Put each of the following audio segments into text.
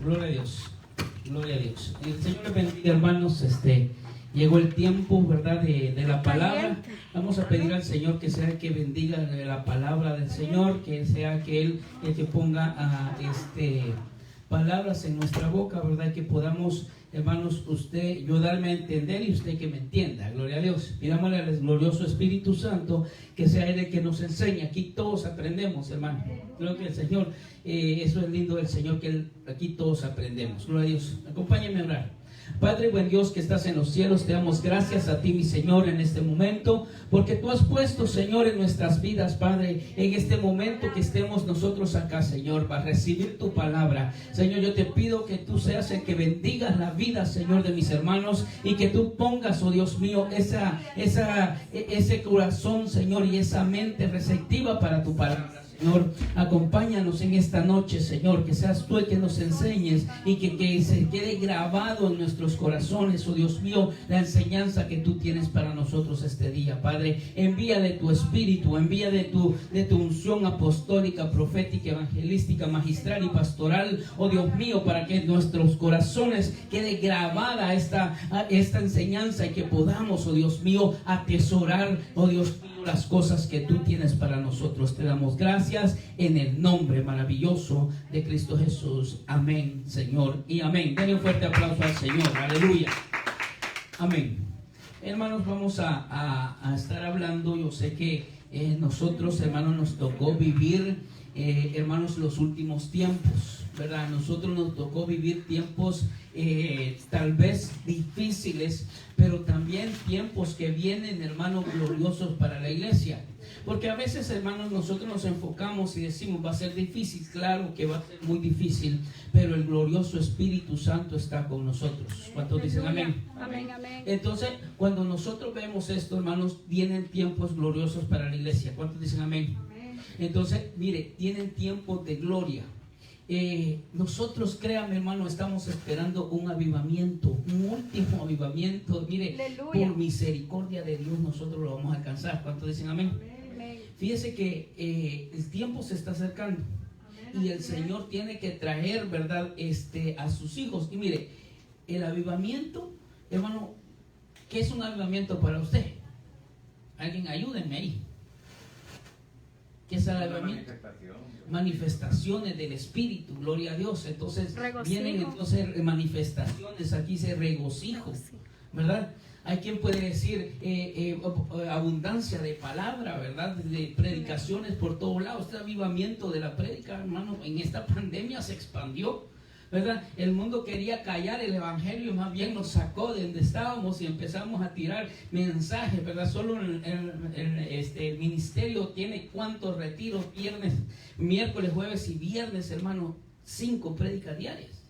Gloria a Dios. Gloria a Dios. El Señor les bendiga, hermanos. Llegó el tiempo, ¿verdad?, de la palabra. Vamos a pedir al Señor que sea el que bendiga la palabra del Señor, que sea que Él el que ponga palabras en nuestra boca, ¿verdad? Que podamos, hermanos, yo darme a entender y usted que me entienda. Gloria a Dios. Pidámosle al glorioso Espíritu Santo que sea Él el que nos enseñe. Aquí todos aprendemos, hermano. Creo que el Señor, eso es lindo del Señor, que aquí todos aprendemos. Gloria a Dios. Acompáñenme a orar. Padre, buen Dios que estás en los cielos, te damos gracias a ti, mi Señor, en este momento, porque tú has puesto, Señor, en nuestras vidas, Padre, en este momento que estemos nosotros acá, Señor, para recibir tu palabra. Señor, yo te pido que tú seas el que bendigas la vida, Señor, de mis hermanos, y que tú pongas, oh Dios mío, ese corazón, Señor, y esa mente receptiva para tu palabra. Señor, acompáñanos en esta noche, Señor, que seas tú el que nos enseñes y que se quede grabado en nuestros corazones, oh Dios mío, la enseñanza que tú tienes para nosotros este día, Padre. Envía de tu espíritu, envía de tu unción apostólica, profética, evangelística, magistral y pastoral, oh Dios mío, para que en nuestros corazones quede grabada esta enseñanza y que podamos, oh Dios mío, atesorar, oh Dios mío, las cosas que tú tienes para nosotros. Te damos gracias en el nombre maravilloso de Cristo Jesús. Amén, Señor, y amén. Denle un fuerte aplauso al Señor. Aleluya. Amén. Hermanos, vamos a estar hablando. Yo sé que nosotros, hermanos, nos tocó vivir, hermanos, los últimos tiempos, ¿verdad? Nosotros nos tocó vivir tiempos tal vez difíciles, pero también tiempos que vienen, hermanos, gloriosos para la iglesia. Porque a veces, hermanos, nosotros nos enfocamos y decimos, va a ser difícil. Claro que va a ser muy difícil, pero el glorioso Espíritu Santo está con nosotros. ¿Cuántos dicen amén? Amén, amén. Entonces, cuando nosotros vemos esto, hermanos, vienen tiempos gloriosos para la iglesia. ¿Cuántos dicen amén? Amén. Entonces, mire, tienen tiempos de gloria. Nosotros, créame, hermano, estamos esperando un avivamiento, un último avivamiento. Mire, Aleluya. por misericordia de Dios nosotros lo vamos a alcanzar. ¿Cuántos dicen amén? Amén. Fíjese que el tiempo se está acercando y el Señor tiene que traer, ¿verdad?, a sus hijos. Y mire, el avivamiento, hermano, ¿qué es un avivamiento para usted? Alguien ayúdenme ahí. ¿Qué es el avivamiento? Manifestaciones del Espíritu, gloria a Dios. Entonces Regocijo. vienen entonces manifestaciones, aquí se regocijo, ¿verdad? Hay quien puede decir abundancia de palabra, ¿verdad? De predicaciones por todos lados. Este avivamiento de la prédica, hermano, en esta pandemia se expandió, ¿verdad? El mundo quería callar el evangelio, más bien nos sacó de donde estábamos y empezamos a tirar mensajes, ¿verdad? Solo el ministerio tiene cuántos retiros, viernes, miércoles, jueves y viernes, hermano, 5 prédicas diarias.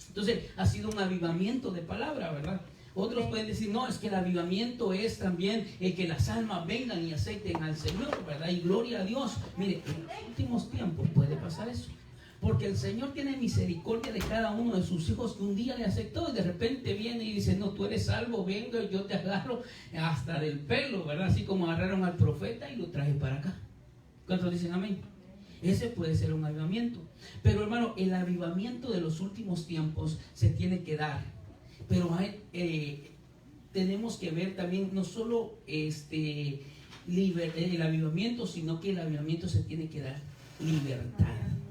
Entonces ha sido un avivamiento de palabra, ¿verdad? Otros pueden decir, no, es que el avivamiento es también que las almas vengan y acepten al Señor, ¿verdad? Y gloria a Dios. Mire, en los últimos tiempos puede pasar eso. Porque el Señor tiene misericordia de cada uno de sus hijos que un día le aceptó y de repente viene y dice, no, tú eres salvo, vengo y yo te agarro hasta del pelo, ¿verdad? Así como agarraron al profeta y lo traje para acá. ¿Cuántos dicen amén? Ese puede ser un avivamiento. Pero hermano, el avivamiento de los últimos tiempos se tiene que dar. Pero tenemos que ver también no solo el avivamiento, sino que el avivamiento se tiene que dar libertad,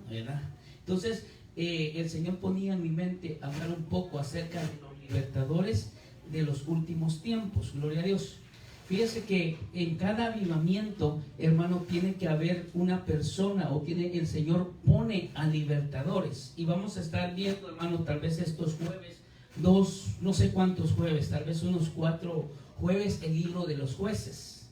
¿verdad? Entonces, el Señor ponía en mi mente hablar un poco acerca de los libertadores de los últimos tiempos. Gloria a Dios. Fíjese que en cada avivamiento, hermano, tiene que haber una persona el Señor pone a libertadores. Y vamos a estar viendo, hermano, tal vez estos jueves, no sé cuántos jueves, tal vez unos 4 jueves, el libro de los jueces.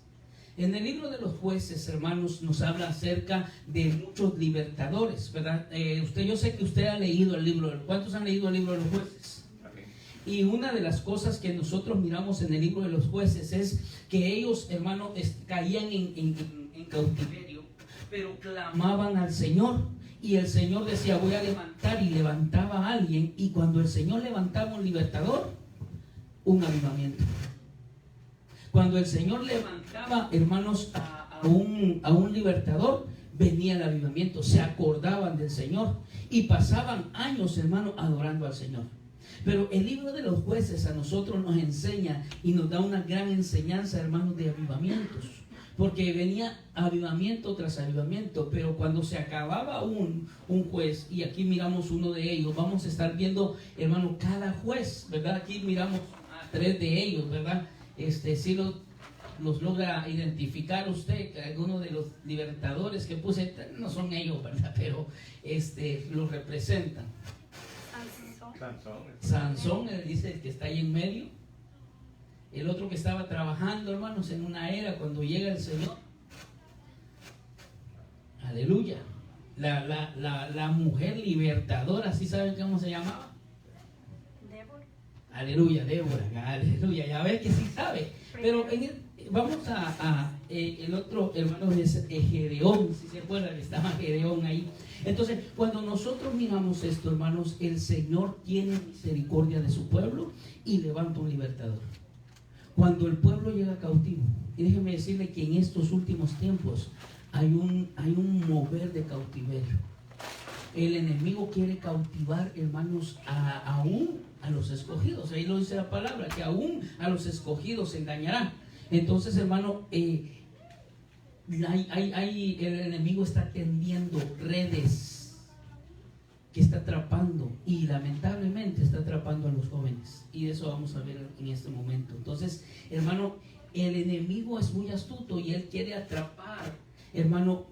En el libro de los jueces, hermanos, nos habla acerca de muchos libertadores, ¿verdad? Yo sé que usted ha leído el libro. ¿Cuántos han leído el libro de los jueces? Okay. Y una de las cosas que nosotros miramos en el libro de los jueces es que ellos, hermanos, caían en cautiverio, pero clamaban al Señor. Y el Señor decía, voy a levantar, y levantaba a alguien. Y cuando el Señor levantaba un libertador, un avivamiento. Cuando el Señor levantaba, hermanos, a un libertador, venía el avivamiento. Se acordaban del Señor y pasaban años, hermano, adorando al Señor. Pero el libro de los Jueces a nosotros nos enseña y nos da una gran enseñanza, hermanos, de avivamientos. Porque venía avivamiento tras avivamiento, pero cuando se acababa un juez, y aquí miramos uno de ellos, vamos a estar viendo, hermano, cada juez, ¿verdad? Aquí miramos a 3 de ellos, ¿verdad? Si los logra identificar usted, que algunos de los libertadores que puse, no son ellos, ¿verdad? Pero los representan. Sansón, él dice el que está ahí en medio. El otro que estaba trabajando, hermanos, en una era cuando llega el Señor. Aleluya. La mujer libertadora, ¿sí saben cómo se llamaba? Débora. Aleluya, Débora. Aleluya, ya ves que sí sabe. Pero vamos el otro hermano es Gedeón, si se acuerdan, estaba Gedeón ahí. Entonces, cuando nosotros miramos esto, hermanos, el Señor tiene misericordia de su pueblo y levanta un libertador. Cuando el pueblo llega cautivo, y déjeme decirle que en estos últimos tiempos hay un mover de cautiverio. El enemigo quiere cautivar, hermanos, aún a los escogidos. Ahí lo dice la palabra, que aún a los escogidos se engañará. Entonces, hermano, el enemigo está tendiendo redes que está atrapando, y lamentablemente está atrapando a los jóvenes, y de eso vamos a ver en este momento. Entonces, hermano, el enemigo es muy astuto y él quiere atrapar, hermano,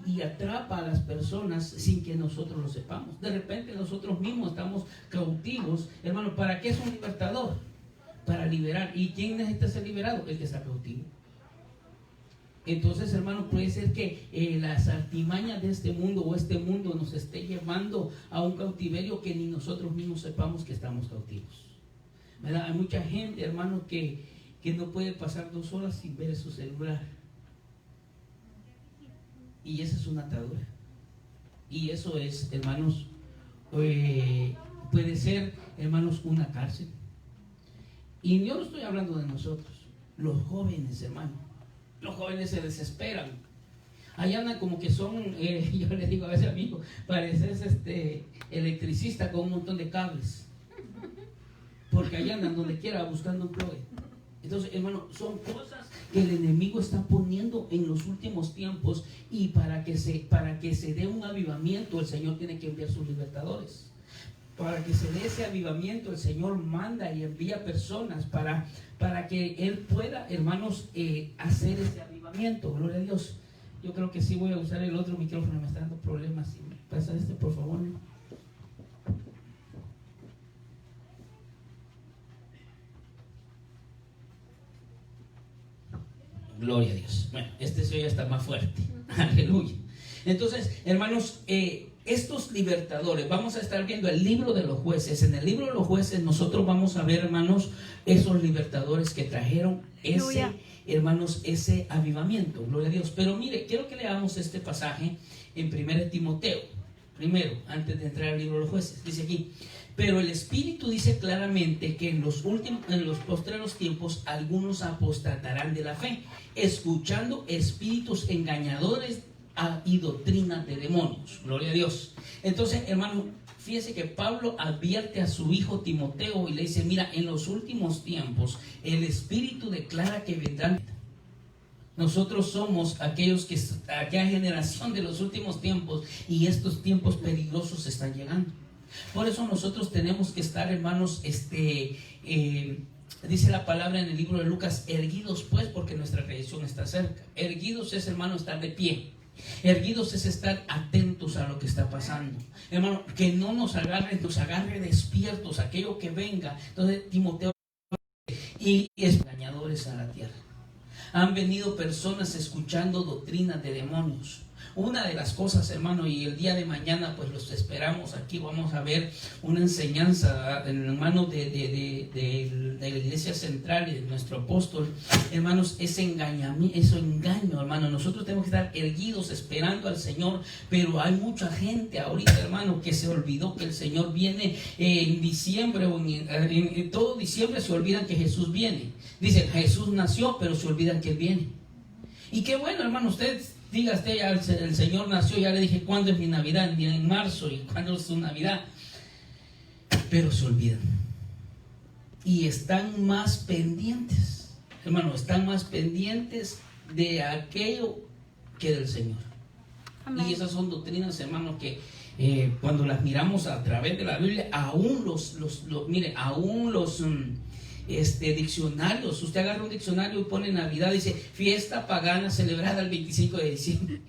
y atrapa a las personas sin que nosotros lo sepamos. De repente nosotros mismos estamos cautivos, hermano. ¿Para qué es un libertador? Para liberar. ¿Y quién necesita ser liberado? El que está cautivo. Entonces, hermano, puede ser que las artimañas de este mundo o este mundo nos esté llevando a un cautiverio que ni nosotros mismos sepamos que estamos cautivos, ¿verdad? Hay mucha gente, hermano, que no puede pasar 2 horas sin ver su celular, y esa es una atadura. Y eso es, hermanos, puede ser, hermanos, una cárcel. Y yo no estoy hablando de nosotros, los jóvenes, hermano. Los jóvenes se desesperan. Ahí andan como que son, yo le digo a ese amigo, pareces electricista con un montón de cables. Porque ahí andan donde quiera buscando un plug. Entonces, hermano, son cosas que el enemigo está poniendo en los últimos tiempos, y para que se dé un avivamiento, el Señor tiene que enviar sus libertadores. Para que se dé ese avivamiento, el Señor manda y envía personas para que Él pueda, hermanos, hacer ese avivamiento. Gloria a Dios. Yo creo que sí voy a usar el otro micrófono, me está dando problemas. Si me pasa por favor. Gloria a Dios. Bueno, se oye hasta más fuerte. Aleluya. Entonces, hermanos, estos libertadores, vamos a estar viendo el libro de los jueces. En el libro de los jueces nosotros vamos a ver, hermanos, esos libertadores que trajeron ese avivamiento. Gloria a Dios. Pero mire, quiero que leamos este pasaje en 1 Timoteo. Primero, antes de entrar al libro de los jueces, dice aquí: pero el Espíritu dice claramente que en los postreros tiempos algunos apostatarán de la fe, escuchando espíritus engañadores y doctrinas de demonios. Gloria a Dios. Entonces, hermano, fíjese que Pablo advierte a su hijo Timoteo y le dice: mira, en los últimos tiempos el Espíritu declara que vendrán. Nosotros somos aquella generación de los últimos tiempos, y estos tiempos peligrosos están llegando. Por eso nosotros tenemos que estar, hermanos, dice la palabra en el libro de Lucas: erguidos pues, porque nuestra redención está cerca. Erguidos es, hermano, estar de pie. Erguidos es estar atentos a lo que está pasando, hermano, que no nos agarre despiertos aquello que venga. Entonces Timoteo y engañadores a la tierra. Han venido personas escuchando doctrinas de demonios. Una de las cosas, hermano, y el día de mañana pues los esperamos aquí, vamos a ver una enseñanza, hermano, de la iglesia central y de nuestro apóstol, hermanos, eso engaño, hermano. Nosotros tenemos que estar erguidos esperando al Señor, pero hay mucha gente ahorita, hermano, que se olvidó que el Señor viene en diciembre, o en todo diciembre se olvidan que Jesús viene. Dicen, Jesús nació, pero se olvidan que Él viene. Y qué bueno, hermano, ustedes diga usted, ya el Señor nació, ya le dije cuándo es mi Navidad, en marzo, y cuándo es su Navidad. Pero se olvidan. Y están más pendientes, hermano, están más pendientes de aquello que del Señor. Amén. Y esas son doctrinas, hermanos, que cuando las miramos a través de la Biblia, aún mire, aún los diccionarios, usted agarra un diccionario y pone Navidad, dice fiesta pagana celebrada el 25 de diciembre.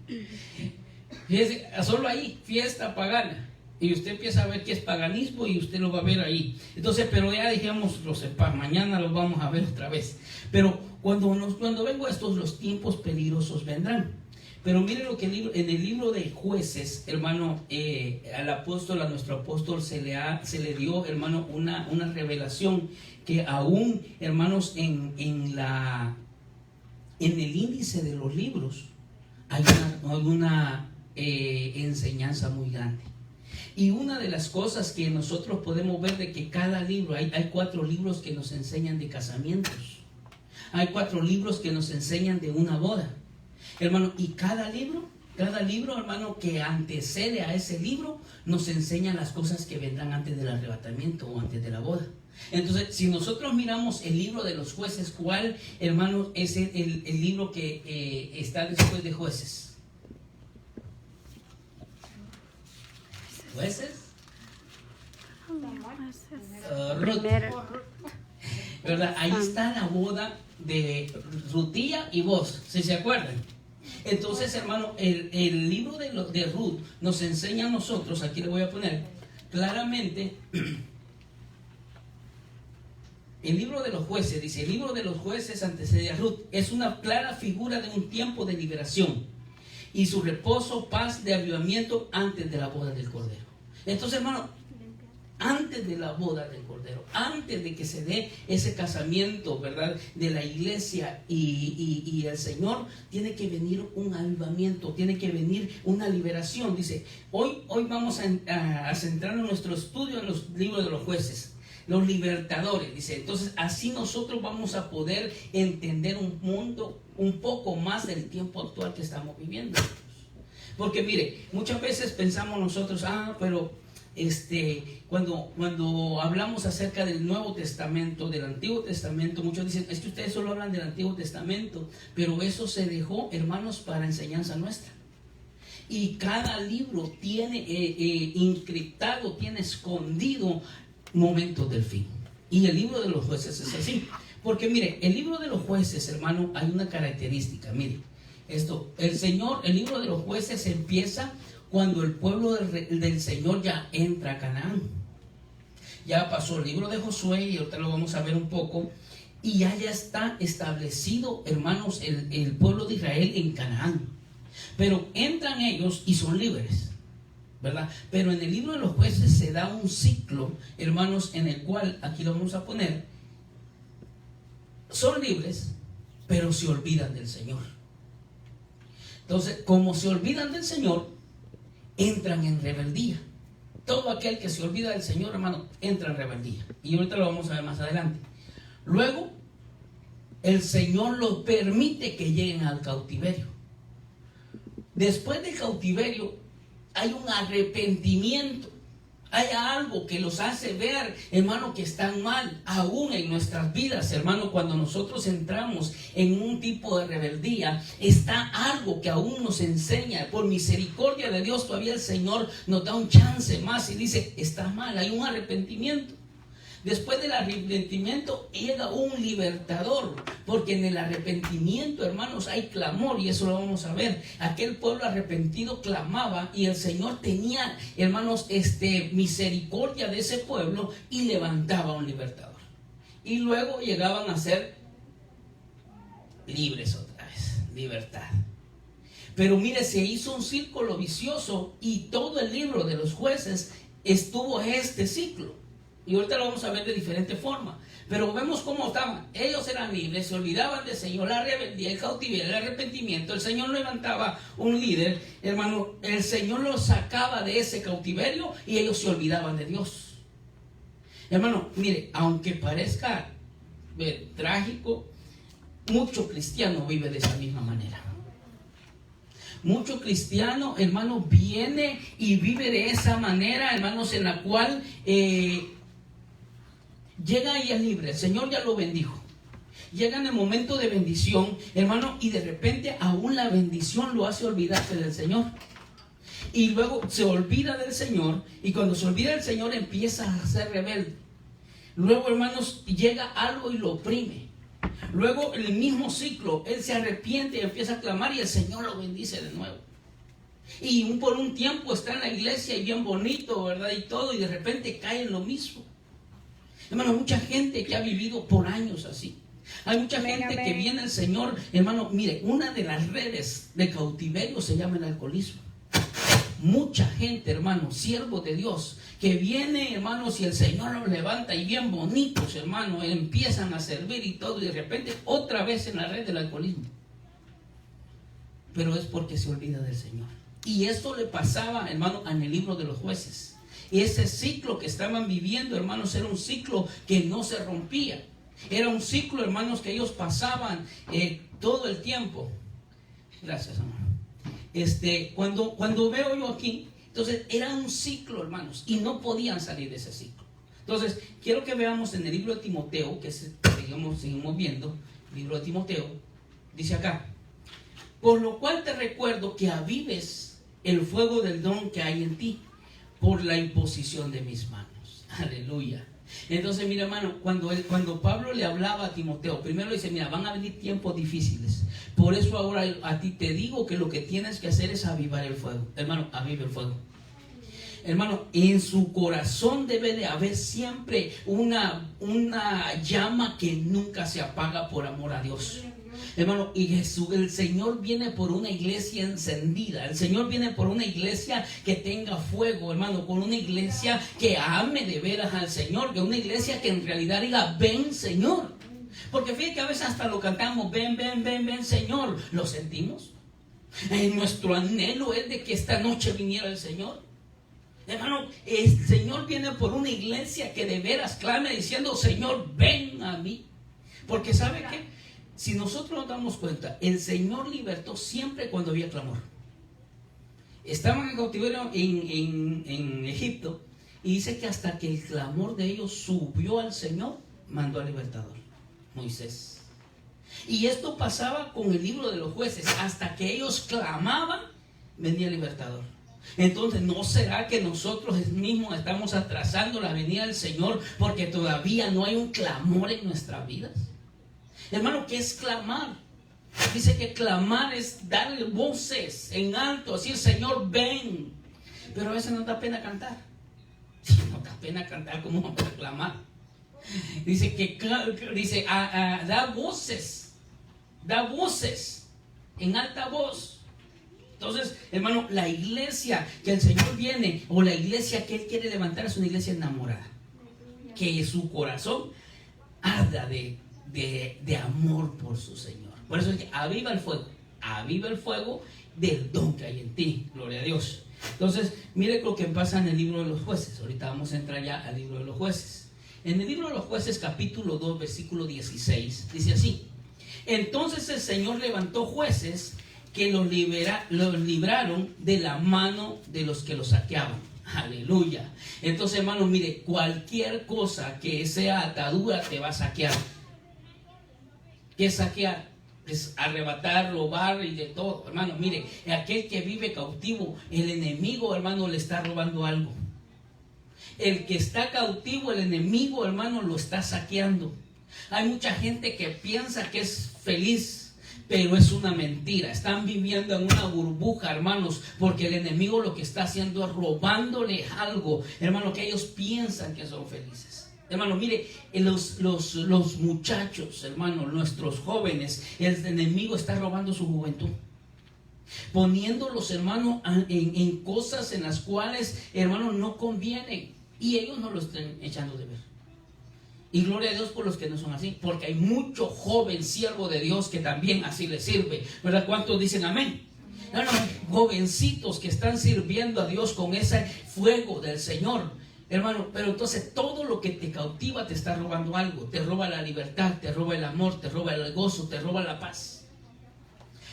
Fíjese, solo ahí, fiesta pagana. Y usted empieza a ver que es paganismo y usted lo va a ver ahí. Entonces, pero ya dijimos, mañana lo vamos a ver otra vez. Pero cuando vengo a estos, los tiempos peligrosos vendrán. Pero miren lo que en el libro de Jueces, hermano, a nuestro apóstol se le dio, hermano, una revelación que aún, hermanos, en el índice de los libros hay una enseñanza muy grande. Y una de las cosas que nosotros podemos ver de que cada libro, hay 4 libros que nos enseñan de casamientos, hay 4 libros que nos enseñan de una boda, hermano, y cada libro, hermano, que antecede a ese libro, nos enseña las cosas que vendrán antes del arrebatamiento o antes de la boda. Entonces, si nosotros miramos el libro de los jueces, ¿cuál, hermano, es el libro que está después de Jueces? ¿Jueces? Ruth. ¿Verdad? Ahí está la boda de Rutía y Boaz, si se acuerdan. Entonces, hermano, el libro de Ruth nos enseña a nosotros, aquí le voy a poner claramente, el libro de los jueces, dice, el libro de los jueces antecede a Ruth, es una clara figura de un tiempo de liberación y su reposo, paz, de avivamiento antes de la boda del Cordero. Entonces, hermano, antes de la boda del Cordero, antes de que se dé ese casamiento, ¿verdad?, de la iglesia y el Señor, tiene que venir un avivamiento, tiene que venir una liberación. Dice, hoy vamos a centrarnos en nuestro estudio en los libros de los jueces, los libertadores, dice. Entonces, así nosotros vamos a poder entender un mundo un poco más del tiempo actual que estamos viviendo. Porque mire, muchas veces pensamos nosotros, pero cuando hablamos acerca del Nuevo Testamento, del Antiguo Testamento, muchos dicen, es que ustedes solo hablan del Antiguo Testamento, pero eso se dejó, hermanos, para enseñanza nuestra. Y cada libro tiene encriptado, tiene escondido momentos del fin. Y el libro de los jueces es así. Porque mire, el libro de los jueces, hermano, hay una característica, mire. El libro de los jueces empieza cuando el pueblo del Señor ya entra a Canaán. Ya pasó el libro de Josué y ahorita lo vamos a ver un poco. Y ya está establecido, hermanos, el pueblo de Israel en Canaán. Pero entran ellos y son libres, ¿verdad? Pero en el libro de los jueces se da un ciclo, hermanos, en el cual, aquí lo vamos a poner, son libres, pero se olvidan del Señor. Entonces, como se olvidan del Señor, entran en rebeldía. Todo aquel que se olvida del Señor, hermano, entra en rebeldía. Y ahorita lo vamos a ver más adelante. Luego, el Señor los permite que lleguen al cautiverio. Después del cautiverio, hay un arrepentimiento. Hay algo que los hace ver, hermano, que están mal, aún en nuestras vidas, hermano. Cuando nosotros entramos en un tipo de rebeldía, está algo que aún nos enseña. Por misericordia de Dios, todavía el Señor nos da un chance más y dice, está mal, hay un arrepentimiento. Después del arrepentimiento llega un libertador, porque en el arrepentimiento, hermanos, hay clamor, y eso lo vamos a ver. Aquel pueblo arrepentido clamaba y el Señor tenía, hermanos, misericordia de ese pueblo y levantaba un libertador. Y luego llegaban a ser libres otra vez, libertad. Pero mire, se hizo un círculo vicioso y todo el libro de los jueces estuvo este ciclo. Y ahorita lo vamos a ver de diferente forma. Pero vemos cómo estaban. Ellos eran libres, se olvidaban del Señor, la rebeldía, el cautiverio, el arrepentimiento. El Señor levantaba un líder, hermano. El Señor los sacaba de ese cautiverio y ellos se olvidaban de Dios. Hermano, mire, aunque parezca trágico, mucho cristiano vive de esa misma manera. Mucho cristiano, hermano, viene y vive de esa manera, hermanos, en la cual llega y es libre. El Señor ya lo bendijo. Llega en el momento de bendición, hermano, y de repente aún la bendición lo hace olvidarse del Señor. Y luego se olvida del Señor, y cuando se olvida del Señor empieza a ser rebelde. Luego, hermanos, llega algo y lo oprime. Luego el mismo ciclo, él se arrepiente y empieza a clamar y el Señor lo bendice de nuevo. Y por un tiempo está en la iglesia y bien bonito, ¿verdad? Y todo, y de repente cae en lo mismo. Hermano, mucha gente que ha vivido por años así. Hay mucha gente que viene al Señor, hermano, mire, una de las redes de cautiverio se llama el alcoholismo. Mucha gente, hermano, siervos de Dios, que viene, hermanos, y el Señor los levanta y bien bonitos, hermano, empiezan a servir y todo, y de repente otra vez en la red del alcoholismo. Pero es porque se olvida del Señor. Y esto le pasaba, hermano, en el libro de los jueces. Y ese ciclo que estaban viviendo, hermanos, era un ciclo que no se rompía. Era un ciclo, hermanos, que ellos pasaban todo el tiempo. Gracias, amor. Cuando veo yo aquí, entonces era un ciclo, hermanos, y no podían salir de ese ciclo. Entonces, quiero que veamos en el libro de Timoteo, que seguimos viendo, el libro de Timoteo, dice acá: por lo cual te recuerdo que avives el fuego del don que hay en ti, por la imposición de mis manos. Aleluya. Entonces, mira, hermano, cuando Pablo le hablaba a Timoteo, primero le dice: mira, van a venir tiempos difíciles. Por eso ahora a ti te digo que lo que tienes que hacer es avivar el fuego. Hermano, aviva el fuego. Hermano, en su corazón debe de haber siempre una llama que nunca se apaga por amor a Dios. Hermano, y el Señor viene por una iglesia encendida. El Señor viene por una iglesia que tenga fuego, hermano, por una iglesia que ame de veras al Señor, que una iglesia que en realidad diga: ven, Señor. Porque fíjate que a veces hasta lo cantamos: ven, ven, ven, ven, Señor. ¿Lo sentimos? Nuestro anhelo es de que esta noche viniera el Señor. Hermano, el Señor viene por una iglesia que de veras clame diciendo: Señor, ven a mí. Porque ¿sabe qué? Si nosotros nos damos cuenta, el Señor libertó siempre cuando había clamor. Estaban en cautiverio en Egipto, y dice que hasta que el clamor de ellos subió al Señor, mandó al libertador, Moisés. Y esto pasaba con el libro de los jueces: hasta que ellos clamaban, venía el libertador. Entonces, ¿no será que nosotros mismos estamos atrasando la venida del Señor porque todavía no hay un clamor en nuestras vidas? Hermano, ¿qué es clamar? Dice que clamar es darle voces en alto, decir: Señor, ven. Pero a veces nos da pena cantar. Si nos da pena cantar, ¿cómo vamos a clamar? Dice que da voces en alta voz. Entonces, hermano, la iglesia que el Señor viene, o la iglesia que Él quiere levantar, es una iglesia enamorada, que su corazón arda de amor por su Señor. Por eso es que aviva el fuego del don que hay en ti. Gloria a Dios. Entonces, mire lo que pasa en el libro de los jueces. Ahorita vamos a entrar ya al libro de los jueces. En el libro de los jueces, capítulo 2, versículo 16, dice así: entonces el Señor levantó jueces que los libraron de la mano de los que los saqueaban. Aleluya. Entonces, hermano, mire, cualquier cosa que sea atadura te va a saquear. ¿Qué es saquear? Es arrebatar, robar y de todo. Hermano, mire, aquel que vive cautivo, el enemigo, hermano, le está robando algo. El que está cautivo, el enemigo, hermano, lo está saqueando. Hay mucha gente que piensa que es feliz, pero es una mentira. Están viviendo en una burbuja, hermanos, porque el enemigo lo que está haciendo es robándole algo, hermano, que ellos piensan que son felices. Hermano, mire, los muchachos, hermano, nuestros jóvenes, el enemigo está robando su juventud, poniéndolos, hermano, en cosas en las cuales, hermano, no convienen, y ellos no lo están echando de ver. Y gloria a Dios por los que no son así, porque hay mucho joven siervo de Dios que también así le sirve, ¿verdad? ¿Cuántos dicen amén? No, jovencitos que están sirviendo a Dios con ese fuego del Señor, hermano. Pero entonces todo lo que te cautiva te está robando algo. Te roba la libertad, te roba el amor, te roba el gozo, te roba la paz.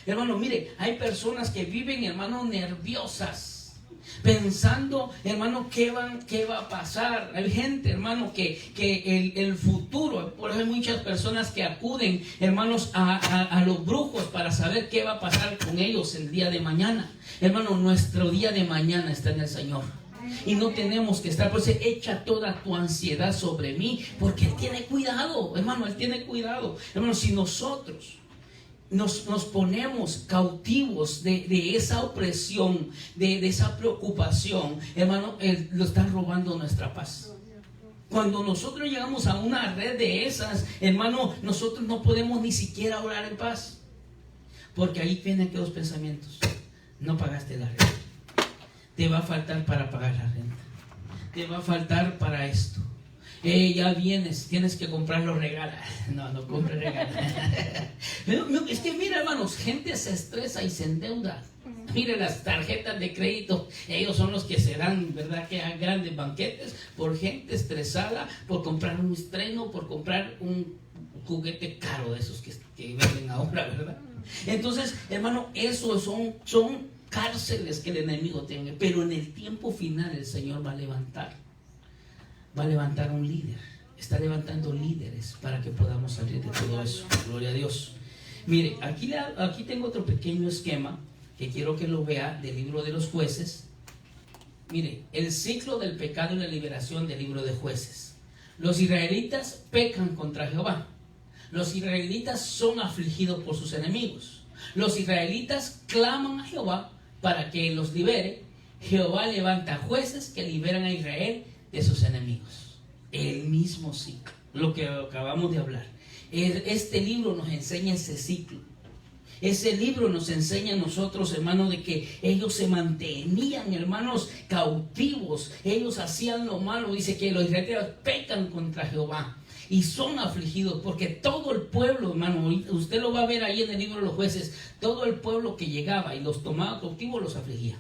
Hermano, mire, hay personas que viven, hermano, nerviosas, pensando, hermano, qué va a pasar. Hay gente, hermano, que el futuro, por eso hay muchas personas que acuden, hermanos, a los brujos para saber qué va a pasar con ellos el día de mañana. Hermano, nuestro día de mañana está en el Señor. Y no tenemos que estar, pues echa toda tu ansiedad sobre mí, porque Él tiene cuidado, hermano, Él tiene cuidado. Hermano, si nosotros nos ponemos cautivos de esa opresión, de esa preocupación, hermano, Él lo está robando nuestra paz. Cuando nosotros llegamos a una red de esas, hermano, nosotros no podemos ni siquiera orar en paz, porque ahí vienen aquellos pensamientos. No pagaste la renta, te va a faltar para pagar la renta, te va a faltar para esto. Ya vienes, tienes que comprar los regalos. No compres regalos. Es que mira, hermanos, gente se estresa y se endeuda. Mire las tarjetas de crédito, ellos son los que se dan, ¿verdad? Que hay grandes banquetes por gente estresada, por comprar un estreno, por comprar un juguete caro de esos que venden ahora, ¿verdad? Entonces, hermano, esos son cárceles que el enemigo tiene. Pero en el tiempo final el Señor va a levantar un líder. Está levantando líderes para que podamos salir de todo eso. Gloria a Dios. Mire, aquí tengo otro pequeño esquema que quiero que lo vea del libro de los Jueces. Mire, el ciclo del pecado y la liberación del libro de Jueces. Los israelitas pecan contra Jehová. Los israelitas son afligidos por sus enemigos. Los israelitas claman a Jehová para que los libere. Jehová levanta jueces que liberan a Israel de sus enemigos. El mismo ciclo, lo que acabamos de hablar. Este libro nos enseña ese ciclo. Ese libro nos enseña a nosotros, hermanos, de que ellos se mantenían, hermanos, cautivos. Ellos hacían lo malo. Dice que los israelitas pecan contra Jehová y son afligidos, porque todo el pueblo, hermano, usted lo va a ver ahí en el libro de los Jueces, todo el pueblo que llegaba y los tomaba cautivos los afligía.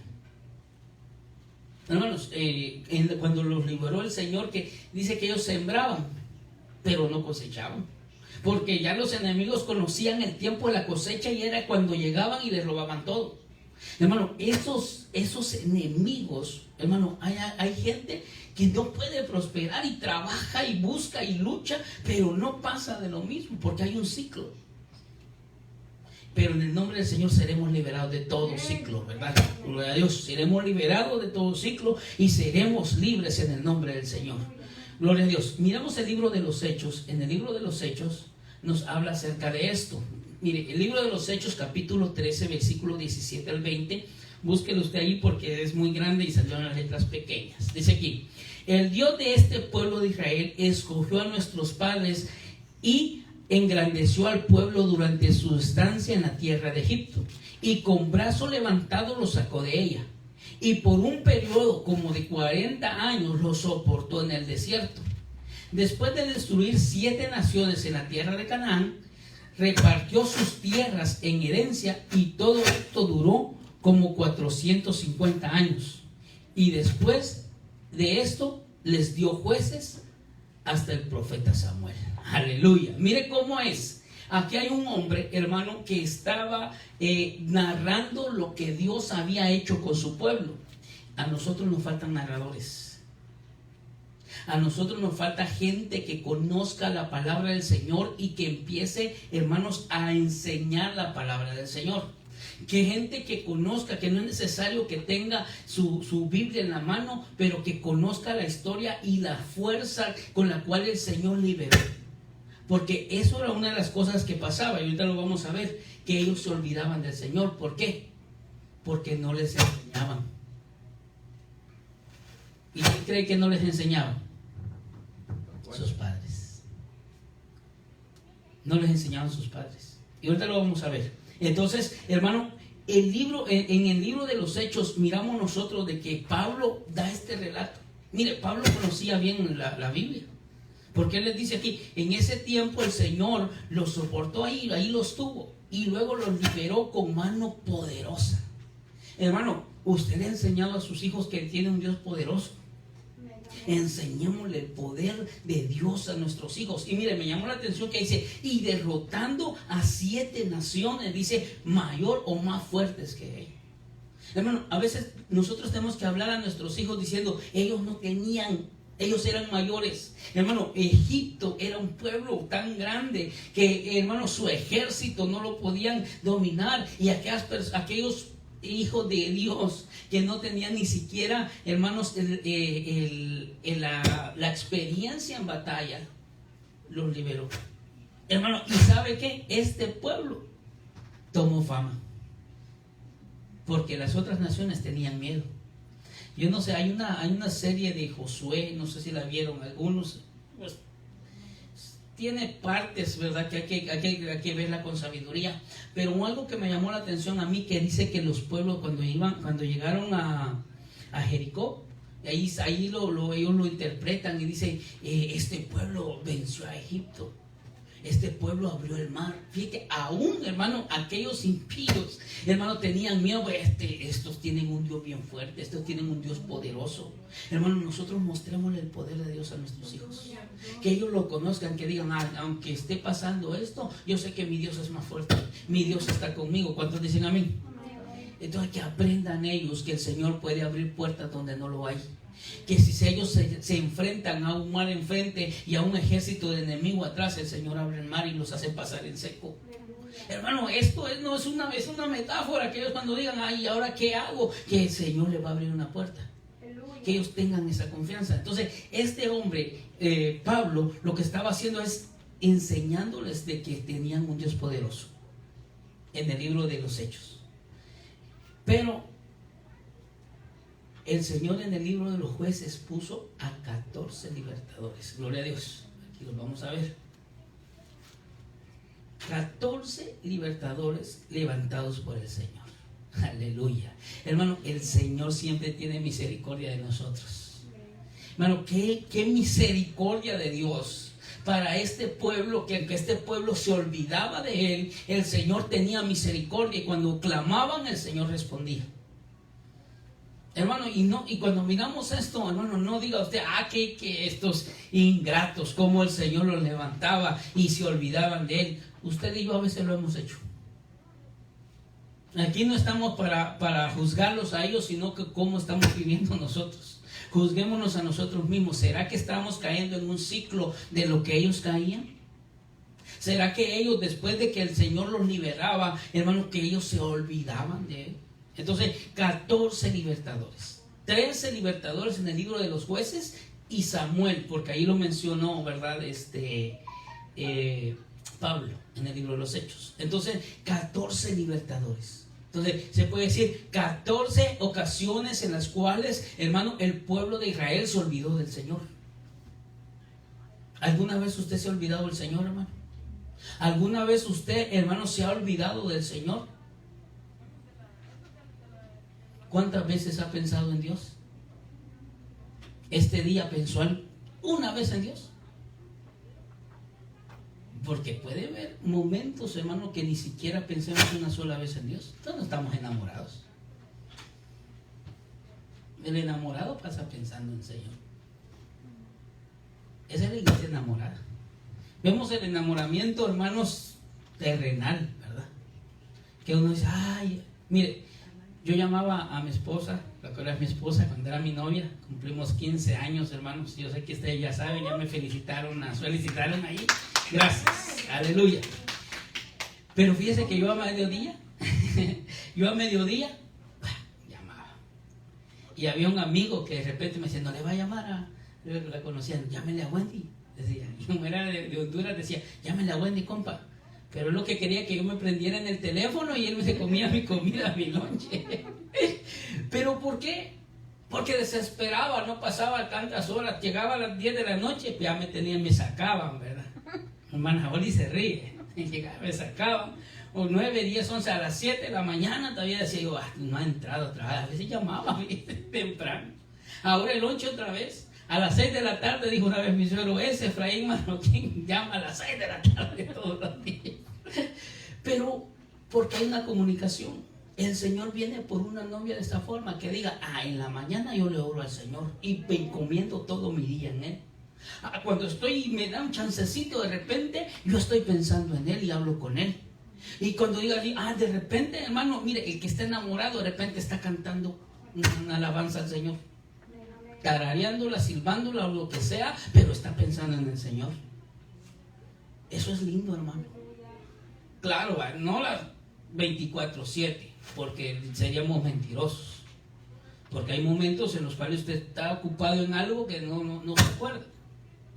Hermanos, cuando los liberó el Señor, que dice que ellos sembraban, pero no cosechaban, porque ya los enemigos conocían el tiempo de la cosecha y era cuando llegaban y les robaban todo. Hermano, esos enemigos, hermano, hay gente que no puede prosperar y trabaja y busca y lucha, pero no pasa de lo mismo, porque hay un ciclo. Pero en el nombre del Señor seremos liberados de todo ciclo, ¿verdad? Gloria a Dios, seremos liberados de todo ciclo y seremos libres en el nombre del Señor. Gloria a Dios. Miramos el libro de los Hechos. En el libro de los Hechos nos habla acerca de esto. Mire, el libro de los Hechos, capítulo 13, versículo 17 al 20. Búsquelo usted ahí porque es muy grande y salieron las letras pequeñas. Dice aquí: el Dios de este pueblo de Israel escogió a nuestros padres y engrandeció al pueblo durante su estancia en la tierra de Egipto, y con brazo levantado los sacó de ella, y por un periodo como de 40 años los soportó en el desierto. Después de destruir 7 naciones en la tierra de Canaán, repartió sus tierras en herencia, y todo esto duró como 450 años. Y después de esto les dio jueces hasta el profeta Samuel. Aleluya. Mire cómo es. Aquí hay un hombre, hermano, que estaba narrando lo que Dios había hecho con su pueblo. A nosotros nos faltan narradores. A nosotros nos falta gente que conozca la palabra del Señor y que empiece, hermanos, a enseñar la palabra del Señor. Que gente que conozca, que no es necesario que tenga su Biblia en la mano, pero que conozca la historia y la fuerza con la cual el Señor liberó. Porque eso era una de las cosas que pasaba, y ahorita lo vamos a ver, que ellos se olvidaban del Señor. ¿Por qué? Porque no les enseñaban. ¿Y quién cree que no les enseñaban? Sus padres. No les enseñaban sus padres. Y ahorita lo vamos a ver. Entonces, hermano, en el libro de los Hechos miramos nosotros de que Pablo da este relato. Mire, Pablo conocía bien la Biblia, porque él les dice aquí: en ese tiempo el Señor los soportó ahí los tuvo, y luego los liberó con mano poderosa. Hermano, usted le ha enseñado a sus hijos que tiene un Dios poderoso. Enseñémosle el poder de Dios a nuestros hijos. Y mire, me llamó la atención que dice, y derrotando a 7 naciones, dice, mayor o más fuertes que ellos. Hermano, a veces nosotros tenemos que hablar a nuestros hijos diciendo, ellos no tenían, ellos eran mayores. Hermano, Egipto era un pueblo tan grande que, hermano, su ejército no lo podían dominar. Y aquellos hijos de Dios que no tenían ni siquiera, hermanos, la experiencia en batalla, los liberó. Hermano, ¿y sabe qué? Este pueblo tomó fama, porque las otras naciones tenían miedo. Yo no sé, hay una serie de Josué, no sé si la vieron algunos, pues, tiene partes, ¿verdad? Que hay que verla con sabiduría. Pero algo que me llamó la atención a mí, que dice que los pueblos cuando llegaron a Jericó, ahí ellos lo interpretan y dicen, este pueblo venció a Egipto. Este pueblo abrió el mar. Fíjate, aún, hermano, aquellos impíos, hermano, tenían miedo. Estos tienen un Dios bien fuerte, estos tienen un Dios poderoso. Hermano, nosotros mostrémosle el poder de Dios a nuestros hijos. Que ellos lo conozcan, que digan, aunque esté pasando esto, yo sé que mi Dios es más fuerte. Mi Dios está conmigo. ¿Cuántos dicen amén? Entonces, que aprendan ellos que el Señor puede abrir puertas donde no lo hay. Que si ellos se enfrentan a un mar enfrente y a un ejército de enemigo atrás, el Señor abre el mar y los hace pasar en seco. Hermano, esto no es una metáfora, que ellos cuando digan, ay, ¿ahora qué hago? Que el Señor les va a abrir una puerta. Que ellos tengan esa confianza. Entonces, este hombre, Pablo, lo que estaba haciendo es enseñándoles de que tenían un Dios poderoso en el libro de los Hechos. Pero el Señor en el libro de los Jueces puso a 14 libertadores. Gloria a Dios. Aquí los vamos a ver. 14 libertadores levantados por el Señor. Aleluya. Hermano, el Señor siempre tiene misericordia de nosotros. Hermano, qué misericordia de Dios para este pueblo, que aunque este pueblo se olvidaba de Él, el Señor tenía misericordia, y cuando clamaban, el Señor respondía. Hermano, y cuando miramos esto, hermano, no diga usted, que estos ingratos, como el Señor los levantaba y se olvidaban de Él. Usted y yo a veces lo hemos hecho. Aquí no estamos para juzgarlos a ellos, sino que cómo estamos viviendo nosotros. Juzguémonos a nosotros mismos. ¿Será que estamos cayendo en un ciclo de lo que ellos caían? ¿Será que ellos, después de que el Señor los liberaba, hermano, que ellos se olvidaban de Él? Entonces, 14 libertadores. 13 libertadores en el libro de los Jueces y Samuel, porque ahí lo mencionó, ¿verdad? Pablo en el libro de los Hechos. Entonces, 14 libertadores. Entonces, se puede decir 14 ocasiones en las cuales, hermano, el pueblo de Israel se olvidó del Señor. ¿Alguna vez usted se ha olvidado del Señor, hermano? ¿Alguna vez usted, hermano, se ha olvidado del Señor? ¿Cuántas veces ha pensado en Dios? Este día pensó una vez en Dios. Porque puede haber momentos, hermano, que ni siquiera pensemos una sola vez en Dios. Entonces no estamos enamorados. El enamorado pasa pensando en el Señor. Esa es la iglesia enamorada. Vemos el enamoramiento, hermanos, terrenal, ¿verdad? Que uno dice, mire, yo llamaba a mi esposa, la que era mi esposa cuando era mi novia, cumplimos 15 años, hermanos. Yo sé que ustedes ya saben, ya me felicitaron ahí. Gracias, aleluya. Pero fíjese que yo a mediodía, llamaba. Y había un amigo que de repente me decía, no le va a llamar la conocían, llámele a Wendy, decía. Y como era de Honduras, decía, llámele a Wendy, compa. Pero él lo que quería que yo me prendiera en el teléfono y él me se comía mi comida, mi lonche. ¿Pero por qué? Porque desesperaba, no pasaba tantas horas. Llegaba a las 10 de la noche, ya me sacaban, ¿verdad? Hermana Oli se ríe. Llegaba, me sacaban. O 9, 10, 11, a las 7 de la mañana todavía decía yo, no ha entrado otra vez. A veces llamaba temprano. Ahora el lonche otra vez. A las 6 de la tarde, dijo una vez mi suegro, ese Efraín Marroquín llama a las 6 de la tarde todos los días. Pero, porque hay una comunicación. El Señor viene por una novia de esta forma, que diga, en la mañana yo le oro al Señor y me encomiendo todo mi día en Él. Cuando estoy y me da un chancecito, de repente yo estoy pensando en Él y hablo con Él. Y cuando diga, de repente, hermano, mire, el que está enamorado de repente está cantando una alabanza al Señor, tarareándola, silbándola o lo que sea, pero está pensando en el Señor. Eso es lindo, hermano. Claro, no las 24/7, porque seríamos mentirosos. Porque hay momentos en los cuales usted está ocupado en algo que no se acuerda.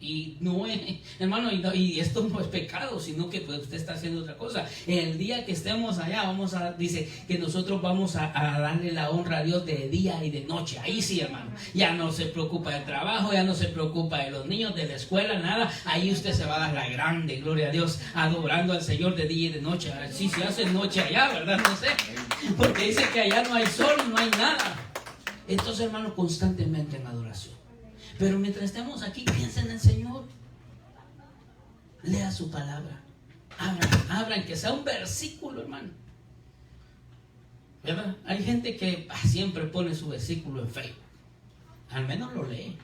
Y no es, hermano, y esto no es pecado, sino que pues usted está haciendo otra cosa. El día que estemos allá, dice que nosotros vamos a darle la honra a Dios de día y de noche. Ahí sí, hermano, ya no se preocupa del trabajo, ya no se preocupa de los niños, de la escuela, nada. Ahí usted se va a dar la grande, gloria a Dios, adorando al Señor de día y de noche. Sí, se hace noche allá, ¿verdad? No sé, porque dice que allá no hay sol, no hay nada. Entonces, hermano, constantemente en adoración. Pero mientras estemos aquí, piensen en el Señor. Lea su palabra. Abran, que sea un versículo, hermano. ¿Verdad? Hay gente que siempre pone su versículo en Facebook. Al menos lo lee.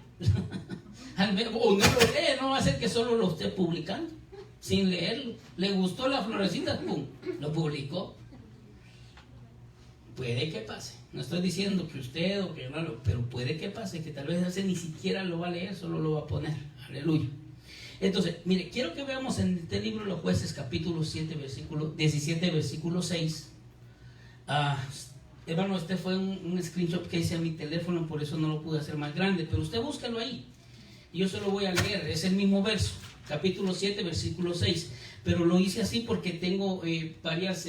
O no lo lee, no va a ser que solo lo esté publicando sin leerlo. Le gustó la florecita, ¡pum!, lo publicó. Puede que pase. No estoy diciendo que usted o que no, pero puede que pase, que tal vez ese ni siquiera lo va a leer, solo lo va a poner. Aleluya. Entonces, mire, quiero que veamos en este libro de los Jueces, capítulo 17, versículo 6. Hermano, este fue un screenshot que hice a mi teléfono, por eso no lo pude hacer más grande, pero usted búscalo ahí. Y yo se lo voy a leer, es el mismo verso, capítulo 7, versículo 6. Pero lo hice así porque tengo varias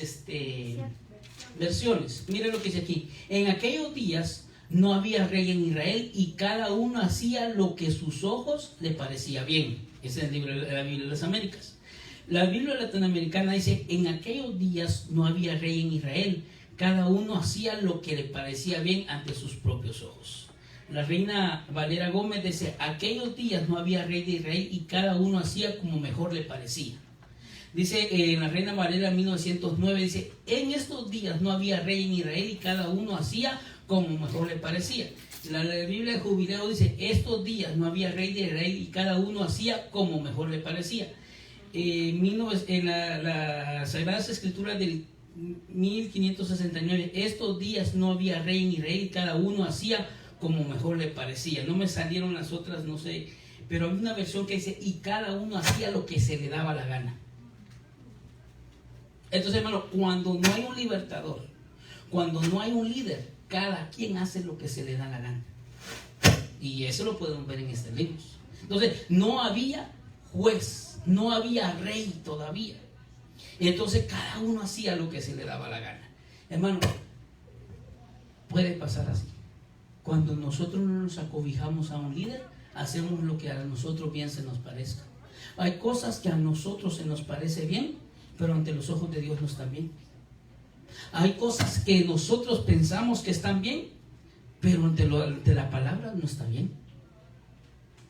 versiones. Miren lo que dice aquí. En aquellos días no había rey en Israel y cada uno hacía lo que sus ojos le parecía bien. Ese es el libro de la Biblia de las Américas. La Biblia latinoamericana dice: en aquellos días no había rey en Israel, cada uno hacía lo que le parecía bien ante sus propios ojos. La Reina Valera Gómez dice: aquellos días no había rey de Israel y cada uno hacía como mejor le parecía. Dice en la Reina Valera 1909, dice: en estos días no había rey en Israel y cada uno hacía como mejor le parecía. La Biblia de Jubileo dice: estos días no había rey de Israel y cada uno hacía como mejor le parecía. En la Sagradas Escrituras del 1569, estos días no había rey en Israel y cada uno hacía como mejor le parecía. No me salieron las otras, no sé, pero hay una versión que dice: y cada uno hacía lo que se le daba la gana. Entonces, hermano, cuando no hay un libertador, cuando no hay un líder, cada quien hace lo que se le da la gana. Y eso lo podemos ver en este libro. Entonces, no había juez, no había rey todavía. Entonces, cada uno hacía lo que se le daba la gana. Hermano, puede pasar así. Cuando nosotros no nos acobijamos a un líder, hacemos lo que a nosotros bien se nos parezca. Hay cosas que a nosotros se nos parece bien, pero ante los ojos de Dios no están bien. Hay cosas que nosotros pensamos que están bien, pero ante la palabra no está bien.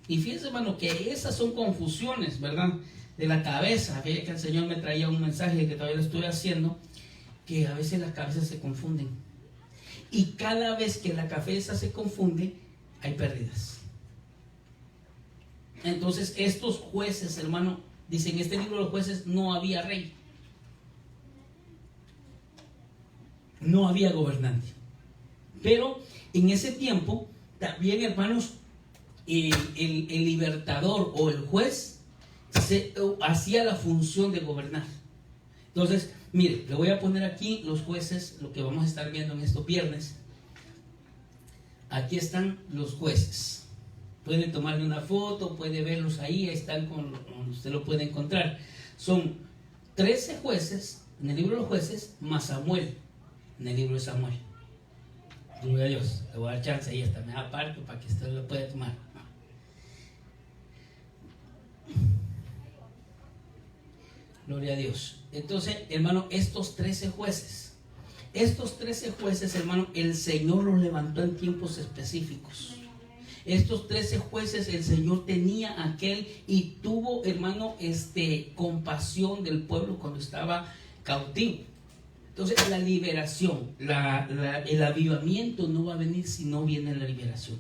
Y fíjense, hermano, que esas son confusiones, ¿verdad?, de la cabeza. Fíjense que el Señor me traía un mensaje que todavía lo estoy haciendo, que a veces las cabezas se confunden. Y cada vez que la cabeza se confunde, hay pérdidas. Entonces, estos jueces, hermano, dicen en este libro de los Jueces, no había rey. No había gobernante. Pero en ese tiempo, también, hermanos, el libertador o el juez hacía la función de gobernar. Entonces, mire, le voy a poner aquí los jueces, lo que vamos a estar viendo en estos viernes. Aquí están los jueces. Pueden tomarle una foto, puede verlos ahí están, usted lo puede encontrar. Son 13 jueces en el libro de los Jueces, más Samuel en el libro de Samuel. Gloria a Dios. Le voy a dar chance ahí hasta me da parte para que usted lo pueda tomar. Gloria a Dios. Entonces, hermano, estos 13 jueces, hermano, el Señor los levantó en tiempos específicos. Estos 13 jueces, el Señor tenía aquel y tuvo, hermano, compasión del pueblo cuando estaba cautivo. Entonces la liberación, el avivamiento no va a venir si no viene la liberación.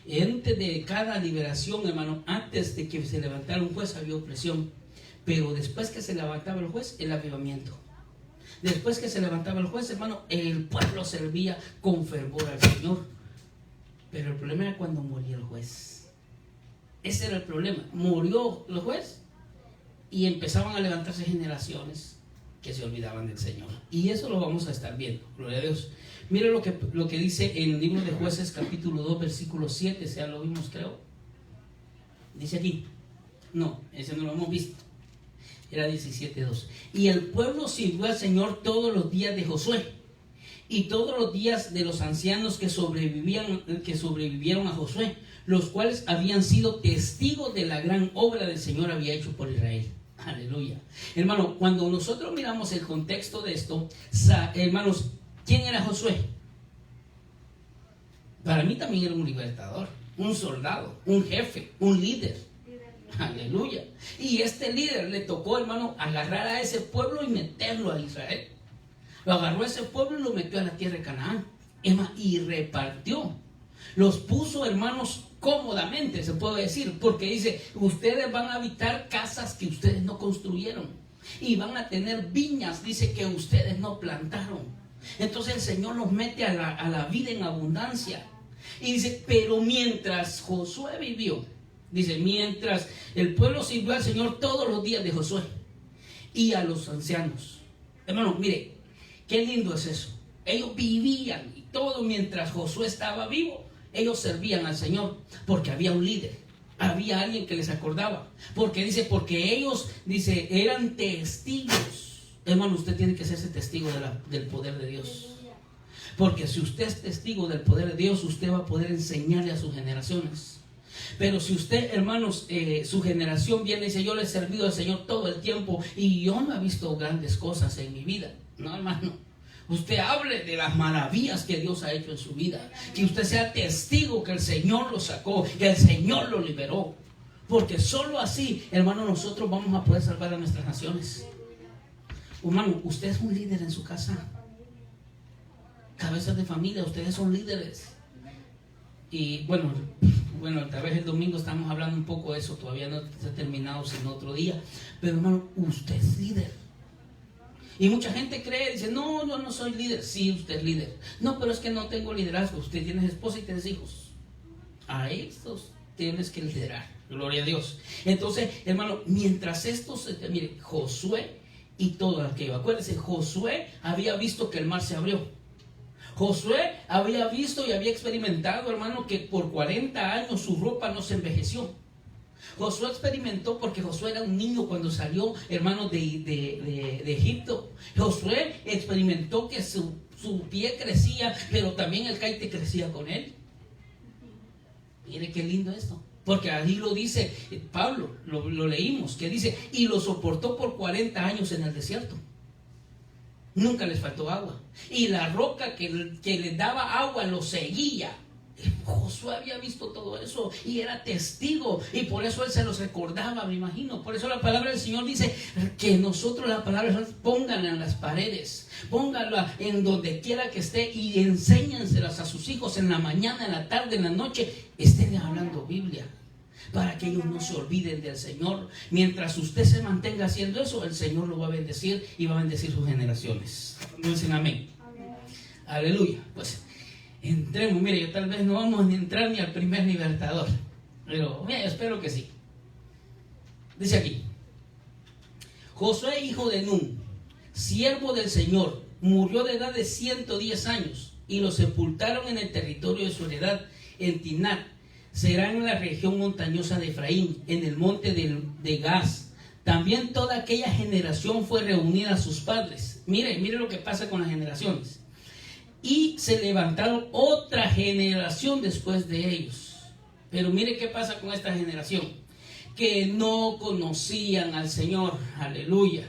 Antes de cada liberación, hermano, antes de que se levantara un juez había opresión, pero después que se levantaba el juez, el avivamiento. Después que se levantaba el juez, hermano, el pueblo servía con fervor al Señor. Pero el problema era cuando moría el juez. Ese era el problema. Murió el juez y empezaban a levantarse generaciones que se olvidaban del Señor. Y eso lo vamos a estar viendo. Gloria a Dios. Mire lo que dice en el libro de Jueces, capítulo 2, versículo 7. Ya lo vimos, creo. Dice aquí. No, ese no lo hemos visto. Era 17:2. Y el pueblo sirvió al Señor todos los días de Josué y todos los días de los ancianos que sobrevivieron a Josué, los cuales habían sido testigos de la gran obra del Señor había hecho por Israel. Aleluya. Hermano, cuando nosotros miramos el contexto de esto, hermanos, ¿quién era Josué? Para mí también era un libertador, un soldado, un jefe, un líder. Aleluya. Y este líder le tocó, hermano, agarrar a ese pueblo y meterlo a Israel. Lo agarró a ese pueblo y lo metió a la tierra de Canaán. Y repartió. Los puso, hermanos, cómodamente, se puede decir, porque dice, ustedes van a habitar casas que ustedes no construyeron y van a tener viñas, dice, que ustedes no plantaron. Entonces el Señor los mete a la vida en abundancia. Y dice, pero mientras Josué vivió, dice, mientras el pueblo sirvió al Señor todos los días de Josué y a los ancianos. Hermano, mire, qué lindo es eso. Ellos vivían y todo mientras Josué estaba vivo. Ellos servían al Señor porque había un líder, había alguien que les acordaba. Porque dice, porque ellos, dice, eran testigos. Hermano, usted tiene que ser ese testigo del poder de Dios. Porque si usted es testigo del poder de Dios, usted va a poder enseñarle a sus generaciones. Pero si usted, hermanos, su generación viene y dice, yo le he servido al Señor todo el tiempo y yo no he visto grandes cosas en mi vida. No, hermano. Usted hable de las maravillas que Dios ha hecho en su vida. Que usted sea testigo que el Señor lo sacó, que el Señor lo liberó. Porque solo así, hermano, nosotros vamos a poder salvar a nuestras naciones. Hermano, usted es un líder en su casa. Cabezas de familia, ustedes son líderes. Y bueno, tal vez el domingo estamos hablando un poco de eso. Todavía no está terminado, sino otro día. Pero hermano, usted es líder. Y mucha gente cree, dice, no, yo no soy líder. Sí, usted es líder. No, pero es que no tengo liderazgo. Usted tiene esposa y tiene hijos. A estos tienes que liderar. Gloria a Dios. Entonces, hermano, mientras estos, mire, Josué y todo aquello. Acuérdense, Josué había visto que el mar se abrió. Josué había visto y había experimentado, hermano, que por 40 años su ropa no se envejeció. Josué experimentó porque Josué era un niño cuando salió, hermano, de Egipto. Josué experimentó que su pie crecía, pero también el caite crecía con él. Mire qué lindo esto. Porque ahí lo dice Pablo, lo leímos, que dice, y lo soportó por 40 años en el desierto. Nunca les faltó agua. Y la roca que les daba agua lo seguía. Josué había visto todo eso y era testigo, y por eso él se los recordaba, me imagino. Por eso la palabra del Señor dice que nosotros la palabra pónganla en las paredes, pónganla en donde quiera que esté y enséñenselas a sus hijos en la mañana, en la tarde, en la noche. Estén hablando Biblia para que ellos no se olviden del Señor. Mientras usted se mantenga haciendo eso, el Señor lo va a bendecir y va a bendecir sus generaciones. Dicen amén. Aleluya. Pues entremos, mire, yo tal vez no vamos a entrar ni al primer libertador, pero mira, yo espero que sí. Dice aquí, Josué, hijo de Nun, siervo del Señor, murió de edad de 110 años y lo sepultaron en el territorio de su heredad, en Timnat. Será en la región montañosa de Efraín, en el monte de Gaz. También toda aquella generación fue reunida a sus padres. Mire lo que pasa con las generaciones. Y se levantaron otra generación después de ellos. Pero mire qué pasa con esta generación. Que no conocían al Señor, aleluya,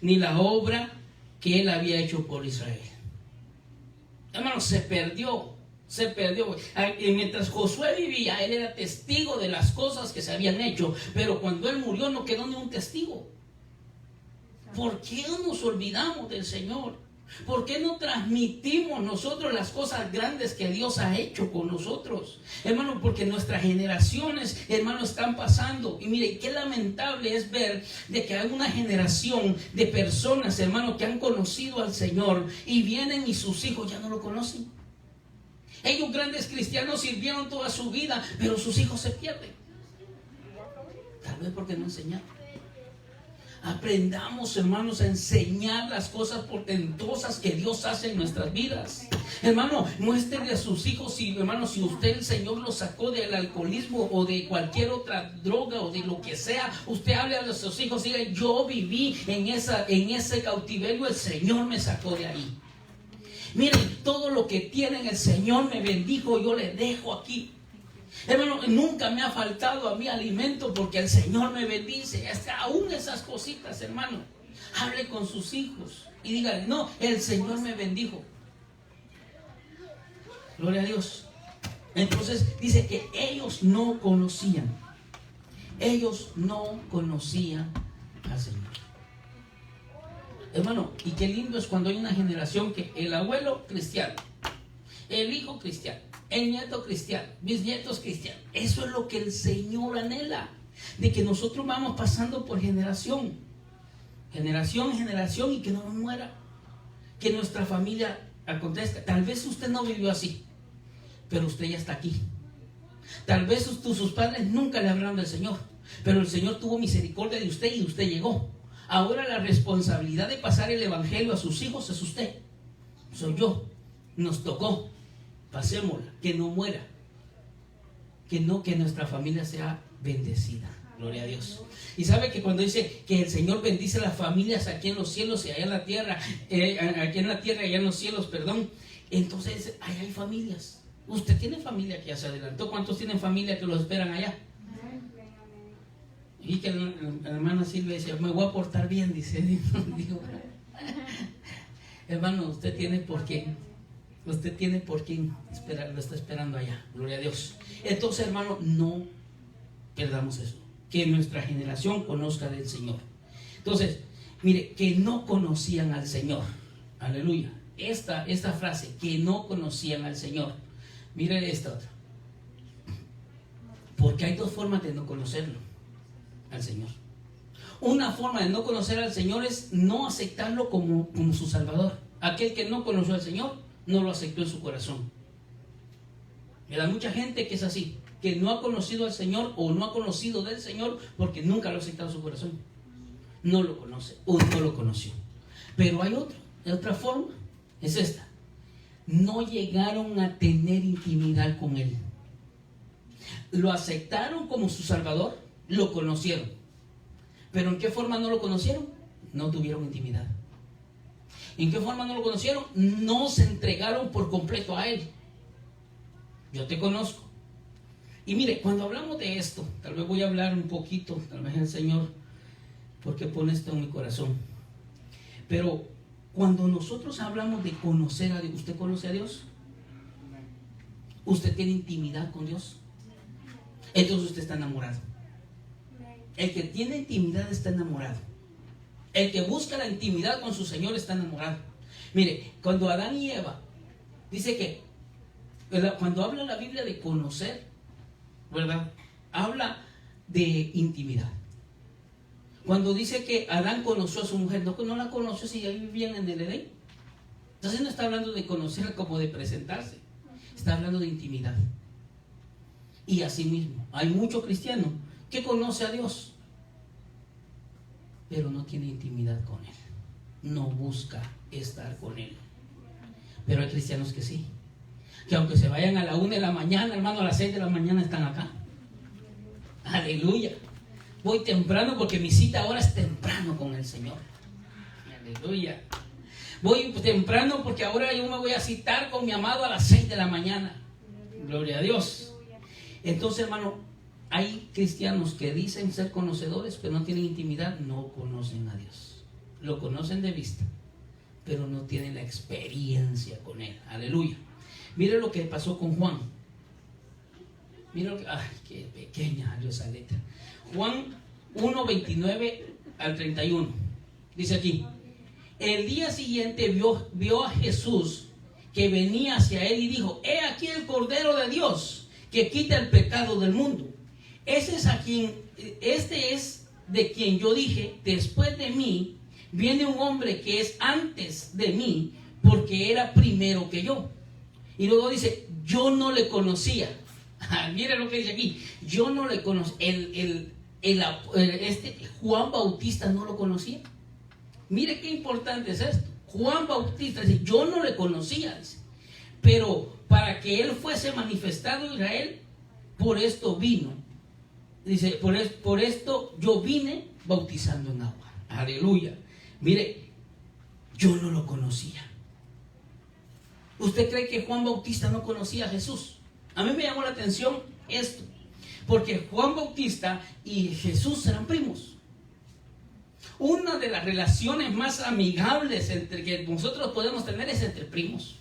ni la obra que Él había hecho por Israel. Hermanos, se perdió. Y mientras Josué vivía, él era testigo de las cosas que se habían hecho. Pero cuando él murió no quedó ni un testigo. ¿Por qué nos olvidamos del Señor? ¿Por qué no transmitimos nosotros las cosas grandes que Dios ha hecho con nosotros? Hermano, porque nuestras generaciones, hermano, están pasando. Y mire, qué lamentable es ver de que hay una generación de personas, hermano, que han conocido al Señor y vienen y sus hijos ya no lo conocen. Ellos, grandes cristianos, sirvieron toda su vida, pero sus hijos se pierden. Tal vez porque no enseñaron. Aprendamos, hermanos, a enseñar las cosas portentosas que Dios hace en nuestras vidas. Hermano, muéstrenle a sus hijos, si, hermano, si usted, el Señor, lo sacó del alcoholismo o de cualquier otra droga o de lo que sea, usted hable a sus hijos y diga: yo viví en ese cautiverio, el Señor me sacó de ahí. Miren, todo lo que tienen, el Señor me bendijo, yo le dejo aquí. Hermano, nunca me ha faltado a mí alimento porque el Señor me bendice. Hasta aún esas cositas, hermano. Hable con sus hijos y dígale: no, el Señor me bendijo. Gloria a Dios. Entonces dice que ellos no conocían. Ellos no conocían al Señor. Hermano, y qué lindo es cuando hay una generación que el abuelo cristiano, el hijo cristiano, el nieto cristiano, bisnietos cristianos. Eso es lo que el Señor anhela, de que nosotros vamos pasando por generación en generación, y que no nos muera, que nuestra familia acontezca. Tal vez usted no vivió así, pero usted ya está aquí. Tal vez sus padres nunca le hablaron del Señor, pero el Señor tuvo misericordia de usted y usted llegó. Ahora la responsabilidad de pasar el evangelio a sus hijos es usted, soy yo. Nos tocó. Pasémosla, que no muera, que nuestra familia sea bendecida. Gloria a Dios. Y sabe que cuando dice que el Señor bendice las familias aquí en los cielos y allá en la tierra, aquí en la tierra y allá en los cielos, perdón, entonces allá hay familias. Usted tiene familia que ya se adelantó. ¿Cuántos tienen familia que los esperan allá? Y que la hermana Silvia dice: me voy a portar bien, dice. Digo, hermano, usted tiene por quién esperar, lo está esperando allá. Gloria a Dios. Entonces, hermano, no perdamos eso, que nuestra generación conozca del Señor. Entonces, mire, que no conocían al Señor. Aleluya. Esta frase, que no conocían al Señor. Mire esta otra. Porque hay dos formas de no conocerlo, al Señor. Una forma de no conocer al Señor es no aceptarlo como su Salvador. Aquel que no conoció al Señor no lo aceptó en su corazón. Hay mucha gente que es así, que no ha conocido al Señor o no ha conocido del Señor porque nunca lo ha aceptado en su corazón. No lo conoce o no lo conoció. Pero hay otra forma, es esta: no llegaron a tener intimidad con Él. Lo aceptaron como su Salvador, lo conocieron. ¿Pero en qué forma no lo conocieron? No tuvieron intimidad. ¿En qué forma no lo conocieron? No se entregaron por completo a Él. Yo te conozco. Y mire, cuando hablamos de esto, tal vez voy a hablar un poquito, tal vez el Señor, porque pone esto en mi corazón. Pero cuando nosotros hablamos de conocer a Dios, ¿usted conoce a Dios? ¿Usted tiene intimidad con Dios? Entonces usted está enamorado. El que tiene intimidad está enamorado. El que busca la intimidad con su Señor está enamorado. Mire, cuando Adán y Eva, dice que, ¿verdad?, cuando habla la Biblia de conocer, ¿verdad?, habla de intimidad. Cuando dice que Adán conoció a su mujer, no la conoció si ya vivían en el Edén. Entonces no está hablando de conocer como de presentarse, está hablando de intimidad. Y así mismo, hay muchos cristianos que conoce a Dios, pero no tiene intimidad con Él, no busca estar con Él. Pero hay cristianos que sí, que aunque se vayan a la 1 de la mañana, hermano, a las 6 de la mañana están acá. Aleluya. Voy temprano porque mi cita ahora es temprano con el Señor. Aleluya. Voy temprano porque ahora yo me voy a citar con mi amado a las 6 de la mañana. Gloria a Dios. Entonces, hermano, hay cristianos que dicen ser conocedores, pero no tienen intimidad, no conocen a Dios. Lo conocen de vista, pero no tienen la experiencia con Él. Aleluya. Mire lo que pasó con Juan. Mire lo que... ¡Ay, qué pequeña esa letra! Juan 1, 29 al 31. Dice aquí: el día siguiente vio a Jesús que venía hacia él y dijo: he aquí el Cordero de Dios que quita el pecado del mundo. Este es de quien yo dije: después de mí viene un hombre que es antes de mí, porque era primero que yo. Y luego dice: yo no le conocía. Mira lo que dice aquí: yo no le conocía. Juan Bautista no lo conocía. Mire qué importante es esto. Juan Bautista dice: yo no le conocía, dice, pero para que él fuese manifestado en Israel, por esto vino. Dice: por esto yo vine bautizando en agua. Aleluya. Mire, yo no lo conocía. ¿Usted cree que Juan Bautista no conocía a Jesús? A mí me llamó la atención esto, porque Juan Bautista y Jesús eran primos. Una de las relaciones más amigables que nosotros podemos tener es entre primos.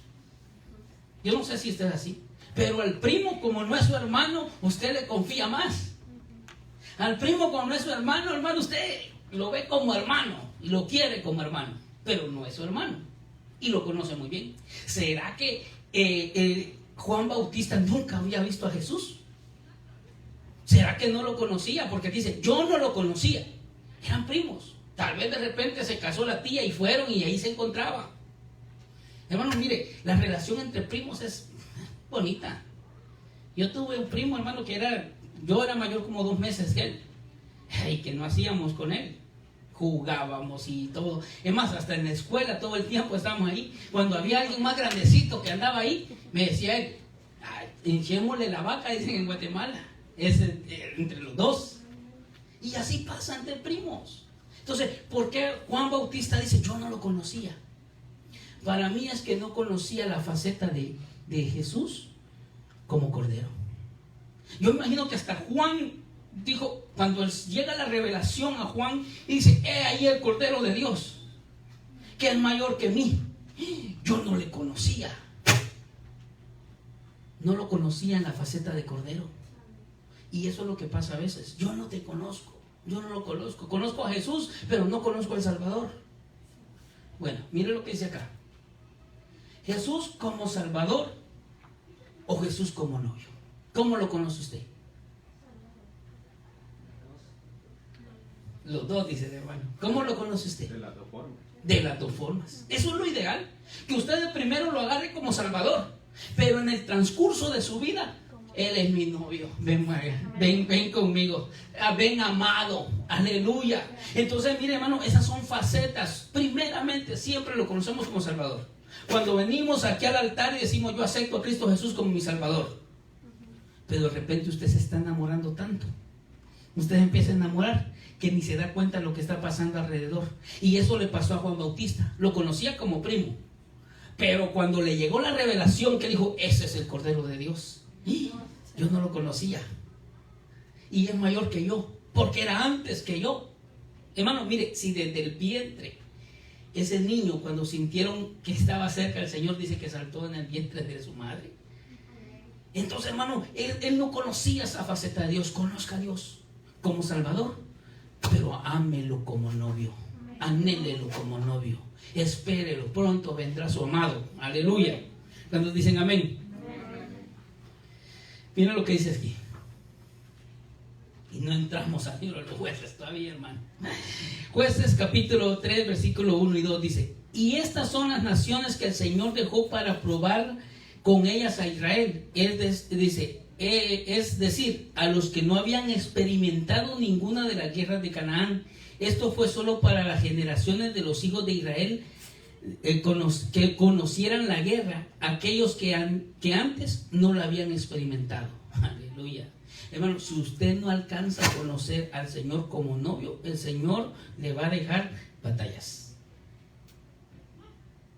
Yo no sé si usted es así, pero al primo, como no es su hermano, usted le confía más. Al primo, como no es su hermano, usted lo ve como hermano y lo quiere como hermano, pero no es su hermano y lo conoce muy bien. ¿Será que Juan Bautista nunca había visto a Jesús? ¿Será que no lo conocía? Porque dice: yo no lo conocía. Eran primos. Tal vez de repente se casó la tía y fueron y ahí se encontraban. Hermano, mire, la relación entre primos es bonita. Yo tuve un primo, hermano, yo era mayor como 2 meses que él. Y que no hacíamos con él. Jugábamos y todo. Es más, hasta en la escuela todo el tiempo estábamos ahí. Cuando había alguien más grandecito que andaba ahí, me decía él: hinchémosle la vaca, dicen en Guatemala. Es entre los dos. Y así pasa entre primos. Entonces, ¿por qué Juan Bautista dice: yo no lo conocía? Para mí es que no conocía la faceta de Jesús como Cordero. Yo imagino que hasta Juan dijo, cuando llega la revelación a Juan, y dice: he ahí el Cordero de Dios, que es mayor que mí. Yo no le conocía. No lo conocía en la faceta de Cordero. Y eso es lo que pasa a veces. Yo no te conozco. Yo no lo conozco. Conozco a Jesús, pero no conozco al Salvador. Bueno, mire lo que dice acá: Jesús como Salvador o Jesús como novio. ¿Cómo lo conoce usted? Los dos, dice el hermano. ¿Cómo lo conoce usted? De las dos formas. De las dos formas. Eso es lo ideal. Que usted primero lo agarre como Salvador, pero en el transcurso de su vida: él es mi novio, ven conmigo, ven amado, aleluya. Entonces, mire, hermano, esas son facetas. Primeramente, siempre lo conocemos como Salvador. Cuando venimos aquí al altar y decimos: yo acepto a Cristo Jesús como mi Salvador. Pero de repente usted se está enamorando tanto, usted empieza a enamorar, que ni se da cuenta de lo que está pasando alrededor. Y eso le pasó a Juan Bautista. Lo conocía como primo, pero cuando le llegó la revelación, que dijo: ese es el Cordero de Dios, yo no lo conocía. Y es mayor que yo, porque era antes que yo. Hermano, mire, si desde el vientre, ese niño, cuando sintieron que estaba cerca el Señor, dice que saltó en el vientre de su madre. Entonces, hermano, él no conocía esa faceta de Dios. Conozca a Dios como Salvador, pero ámelo como novio, anhélelo como novio, espérelo, pronto vendrá su amado. Aleluya. Cuando dicen amén. Mira lo que dice aquí. Y no entramos al libro de los Jueces todavía, hermano. Jueces capítulo 3, versículo 1 y 2 dice: y estas son las naciones que el Señor dejó para probar con ellas a Israel. Es decir, a los que no habían experimentado ninguna de las guerras de Canaán. Esto fue solo para las generaciones de los hijos de Israel, que conocieran la guerra, aquellos que antes no la habían experimentado. Aleluya. Hermano, si usted no alcanza a conocer al Señor como novio, el Señor le va a dejar batallas.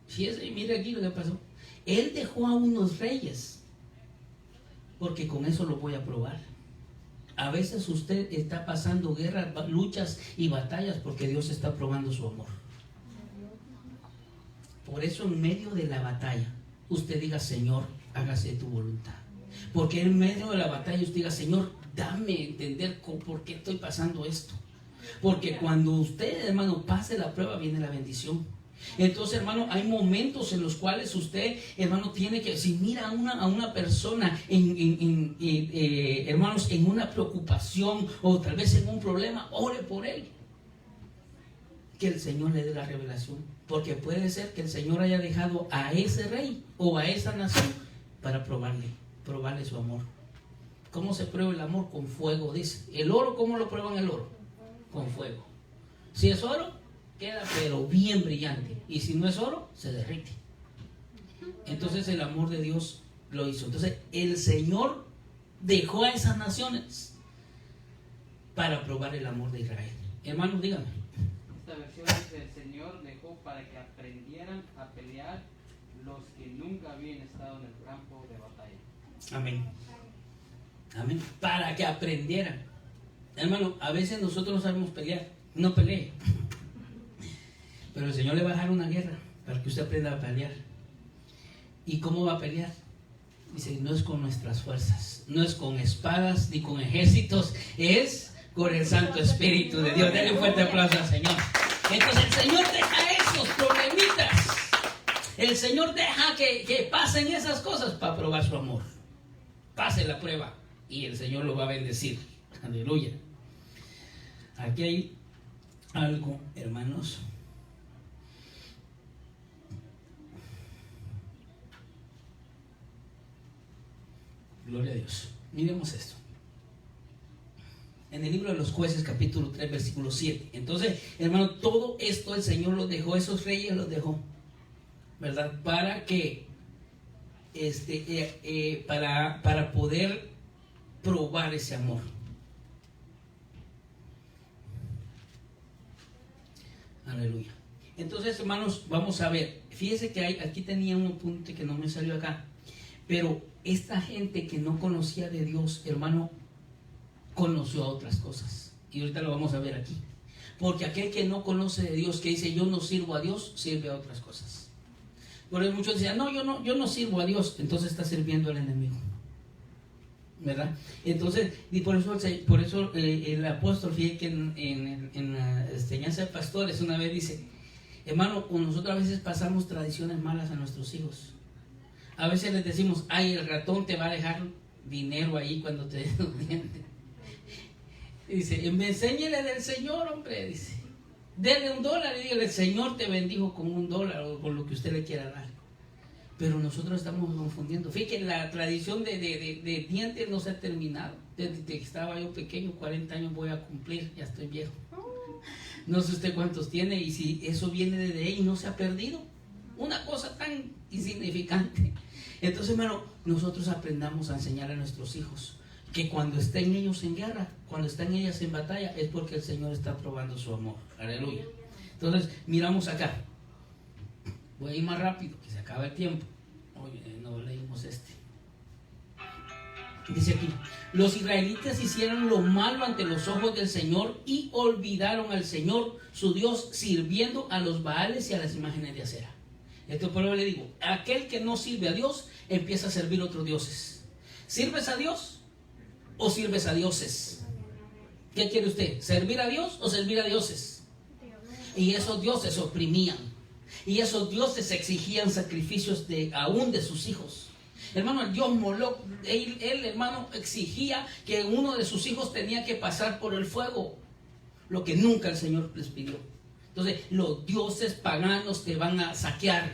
Fíjese, mire aquí lo que pasó. Él dejó a unos reyes, porque con eso lo voy a probar. A veces usted está pasando guerras, luchas y batallas porque Dios está probando su amor. Por eso, en medio de la batalla, usted diga: Señor, hágase tu voluntad. Porque en medio de la batalla usted diga: Señor, dame a entender por qué estoy pasando esto. Porque cuando usted, hermano, pase la prueba, viene la bendición. Entonces, hermano, hay momentos en los cuales usted, hermano, tiene que, si mira a una persona, hermanos, en una preocupación o tal vez en un problema, ore por él. Que el Señor le dé la revelación. Porque puede ser que el Señor haya dejado a ese rey o a esa nación para probarle su amor. ¿Cómo se prueba el amor? Con fuego, dice. ¿El oro cómo lo prueban el oro? Con fuego. Si es oro, queda pero bien brillante. Y si no es oro, se derrite. Entonces el amor de Dios lo hizo. Entonces el Señor dejó a esas naciones para probar el amor de Israel. Hermanos, díganme. Esta versión dice: el Señor dejó para que aprendieran a pelear los que nunca habían estado en el campo de batalla. Amén. Amén. Para que aprendieran. Hermano, a veces nosotros no sabemos pelear. No pelee. Pero el Señor le va a dejar una guerra para que usted aprenda a pelear. ¿Y cómo va a pelear? Dice, no es con nuestras fuerzas, no es con espadas ni con ejércitos, es con el Santo Espíritu de Dios. Denle un fuerte aplauso al Señor. Entonces el Señor deja esos problemitas. El Señor deja que pasen esas cosas para probar su amor. Pase la prueba y el Señor lo va a bendecir. Aleluya. Aquí hay algo, hermanos. Gloria a Dios. Miremos esto. En el libro de los Jueces, capítulo 3, versículo 7. Entonces, hermano, todo esto el Señor los dejó, esos reyes los dejó, ¿verdad? Para que, para poder probar ese amor. Aleluya. Entonces, hermanos, vamos a ver. Fíjese que aquí tenía un punto que no me salió acá. Pero esta gente que no conocía de Dios, hermano, conoció a otras cosas. Y ahorita lo vamos a ver aquí. Porque aquel que no conoce de Dios, que dice yo no sirvo a Dios, sirve a otras cosas. Por eso muchos decían, no, yo no sirvo a Dios. Entonces está sirviendo al enemigo, ¿verdad? Entonces, y por eso el apóstol, fíjate que en la enseñanza de pastores una vez dice, hermano, nosotros a veces pasamos tradiciones malas a nuestros hijos. A veces les decimos, ay, el ratón te va a dejar dinero ahí cuando te des los dientes. Dice, enséñele del Señor, hombre, dice. Denle $1 y dígale, el Señor te bendijo con $1 o con lo que usted le quiera dar. Pero nosotros estamos confundiendo. Fíjate que la tradición de dientes no se ha terminado. Desde que estaba yo pequeño, 40 años voy a cumplir, ya estoy viejo. No sé usted cuántos tiene y si eso viene desde ahí y no se ha perdido. Una cosa tan insignificante. Entonces, hermano, nosotros aprendamos a enseñar a nuestros hijos que cuando estén ellos en guerra, cuando estén ellas en batalla, es porque el Señor está probando su amor. Aleluya. Entonces, miramos acá. Voy a ir más rápido, que se acaba el tiempo. Oye, no leímos este. Dice aquí, los israelitas hicieron lo malo ante los ojos del Señor y olvidaron al Señor, su Dios, sirviendo a los Baales y a las imágenes de acera. Esto por eso le digo, aquel que no sirve a Dios, empieza a servir a otros dioses. ¿Sirves a Dios o sirves a dioses? ¿Qué quiere usted? ¿Servir a Dios o servir a dioses? Y esos dioses oprimían. Y esos dioses exigían sacrificios aún de sus hijos. Hermano, el dios Moloch, él, hermano, exigía que uno de sus hijos tenía que pasar por el fuego. Lo que nunca el Señor les pidió. Entonces, los dioses paganos te van a saquear,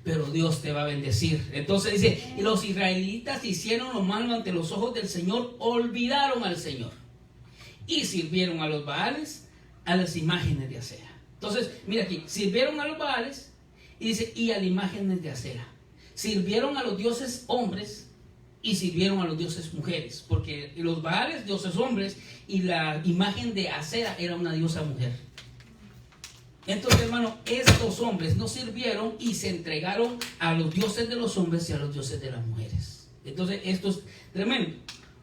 pero Dios te va a bendecir. Entonces dice, y los israelitas hicieron lo malo ante los ojos del Señor, olvidaron al Señor y sirvieron a los Baales, a las imágenes de acera. Entonces, mira aquí, sirvieron a los Baales y dice, y a las imágenes de acera. Sirvieron a los dioses hombres y sirvieron a los dioses mujeres, porque los Baales, dioses hombres, y la imagen de acera era una diosa mujer. Entonces, hermano, estos hombres no sirvieron y se entregaron a los dioses de los hombres y a los dioses de las mujeres. Entonces, esto es tremendo.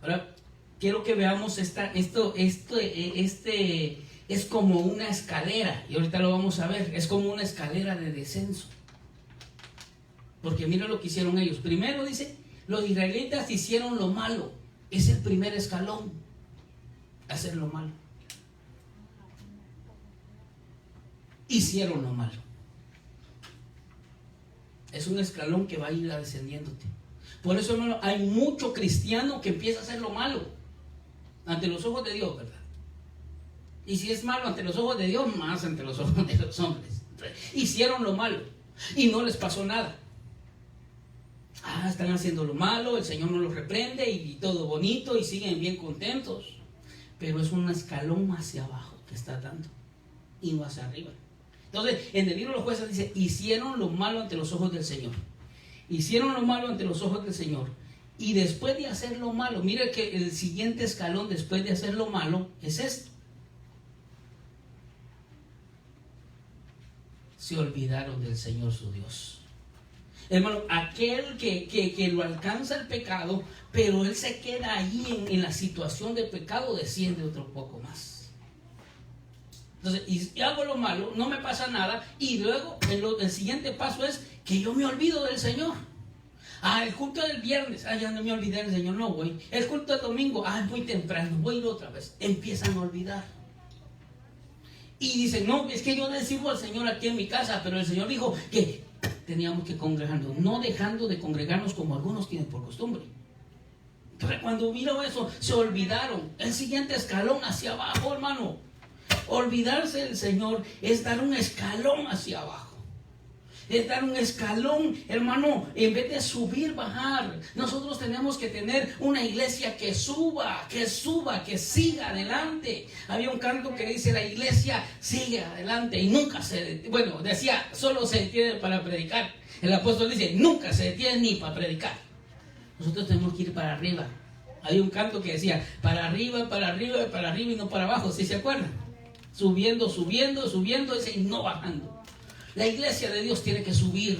Ahora, quiero que veamos esto es como una escalera, y ahorita lo vamos a ver, es como una escalera de descenso. Porque mira lo que hicieron ellos. Primero dice, los israelitas hicieron lo malo. Es el primer escalón, hacer lo malo. Hicieron lo malo. Es un escalón que va a ir descendiéndote. Por eso, hermano, hay mucho cristiano que empieza a hacer lo malo ante los ojos de Dios, ¿verdad? Y si es malo ante los ojos de Dios, más ante los ojos de los hombres. Hicieron lo malo y no les pasó nada. Están haciendo lo malo, el Señor no los reprende y todo bonito y siguen bien contentos. Pero es un escalón hacia abajo que está dando y no hacia arriba. Entonces, en el libro de los Jueces dice, hicieron lo malo ante los ojos del Señor. Hicieron lo malo ante los ojos del Señor. Y después de hacer lo malo, mire que el siguiente escalón después de hacer lo malo es esto. Se olvidaron del Señor su Dios. Hermano, aquel que lo alcanza el pecado, pero él se queda ahí en la situación de pecado, desciende otro poco más. Entonces, y hago lo malo, no me pasa nada, y luego el siguiente paso es que yo me olvido del Señor. El culto del viernes, ya no me olvidé del Señor, no voy. El culto del domingo, muy temprano, voy a ir otra vez. Empiezan a olvidar. Y dicen, no, es que yo le sirvo al Señor aquí en mi casa, pero el Señor dijo que teníamos que congregarnos, no dejando de congregarnos como algunos tienen por costumbre. Entonces, cuando vieron eso, se olvidaron. El siguiente escalón hacia abajo, hermano. Olvidarse del Señor es dar un escalón hacia abajo. Es dar un escalón, hermano, en vez de subir, bajar. Nosotros tenemos que tener una iglesia que suba, que siga adelante. Había un canto que dice, la iglesia sigue adelante y nunca decía, solo se detiene para predicar. El apóstol dice, nunca se detiene ni para predicar. Nosotros tenemos que ir para arriba. Hay un canto que decía, para arriba, para arriba, para arriba y no para abajo, ¿sí se acuerdan? Subiendo, y no bajando. La iglesia de Dios tiene que subir.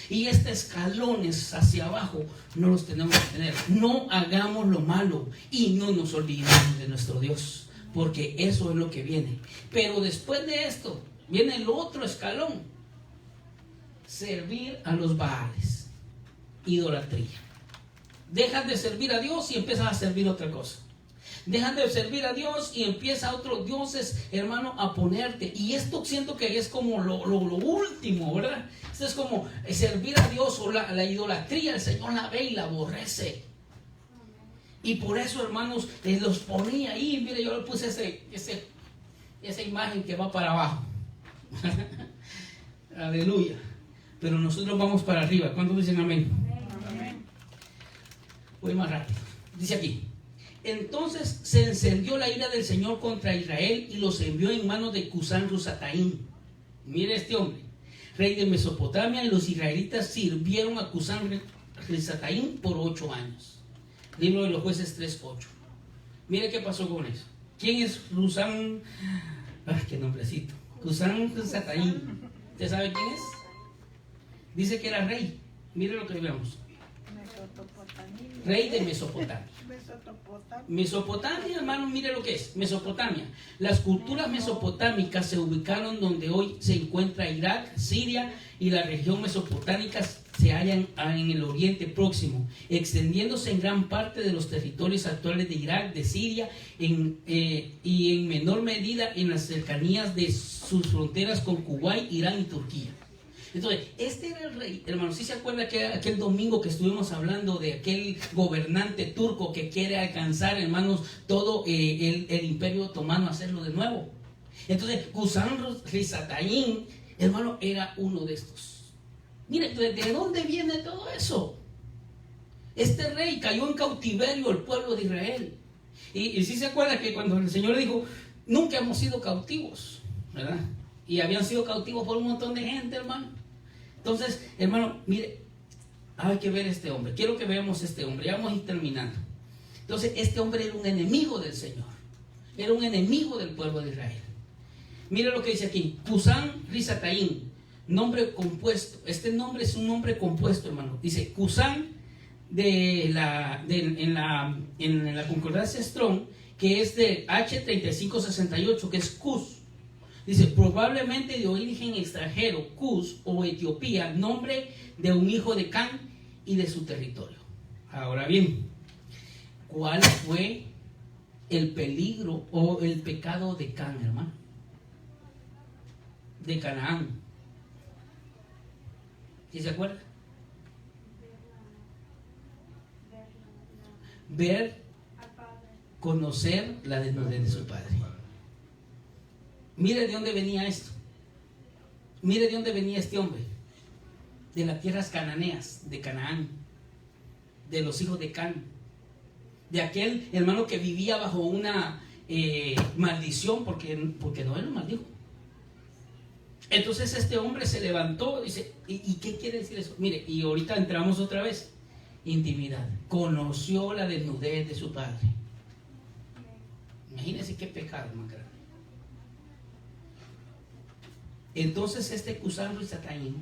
Y escalones hacia abajo no los tenemos que tener. No hagamos lo malo y no nos olvidemos de nuestro Dios, porque eso es lo que viene. Pero después de esto viene el otro escalón: servir a los Baales, idolatría. Dejas de servir a Dios y empiezas a servir otra cosa. Dejan de servir a Dios y empieza a otros dioses, hermano, a ponerte. Y esto siento que es como lo último, ¿verdad? Esto es como servir a Dios o la idolatría. El Señor la ve y la aborrece. Y por eso, hermanos, los ponía ahí. Mire, yo le puse esa imagen que va para abajo. Aleluya. Pero nosotros vamos para arriba. ¿Cuántos dicen amén? Amén. Voy más rápido. Dice aquí: entonces se encendió la ira del Señor contra Israel y los envió en manos de Cusán-Risataim. Mire este hombre, rey de Mesopotamia, y los israelitas sirvieron a Cusán-Risataim por 8 años. Libro de los Jueces 3:8. Mire qué pasó con eso. ¿Quién es Cusán? Qué nombrecito. Cusán-Risataim. ¿Usted sabe quién es? Dice que era rey. Mire lo que vemos. Rey de Mesopotamia. Mesopotamia, hermano, mire lo que es Mesopotamia. Las culturas mesopotámicas se ubicaron donde hoy se encuentra Irak, Siria, y la región mesopotámica se hallan en el Oriente Próximo, extendiéndose en gran parte de los territorios actuales de Irak, de Siria, y en menor medida en las cercanías de sus fronteras con Kuwait, Irán y Turquía. Entonces, este era el rey, hermano. ¿Sí se acuerda que aquel domingo que estuvimos hablando de aquel gobernante turco que quiere alcanzar, hermanos, todo el imperio otomano, hacerlo de nuevo? Entonces, Cusán-Risataim, hermano, era uno de estos. Mire, ¿de dónde viene todo eso? Este rey cayó en cautiverio el pueblo de Israel. Y sí se acuerda que cuando el Señor dijo, nunca hemos sido cautivos, ¿verdad? Y habían sido cautivos por un montón de gente, hermano. Entonces, hermano, mire, hay que ver este hombre. Quiero que veamos este hombre. Ya vamos a ir terminando. Entonces, este hombre era un enemigo del Señor. Era un enemigo del pueblo de Israel. Mire lo que dice aquí. Cusán-Risataim, nombre compuesto. Este nombre es un nombre compuesto, hermano. Dice Cusán en la concordancia Strong, que es de H3568, que es Cus. Dice, probablemente de origen extranjero, Cus o Etiopía, nombre de un hijo de Can y de su territorio. Ahora bien, ¿cuál fue el peligro o el pecado de Can, hermano? De Canaán. ¿Sí se acuerda? ver, al Padre. conocer la desnudez de su padre. Mire de dónde venía esto. Mire de dónde venía este hombre. De las tierras cananeas, de Canaán, de los hijos de Can, de aquel hermano que vivía bajo una maldición porque Noé lo maldijo. Entonces este hombre se levantó, dice, ¿y qué quiere decir eso? Mire, y ahorita entramos otra vez. Intimidad. Conoció la desnudez de su padre. Imagínense qué pecado más grande. Entonces este Cusán Risataim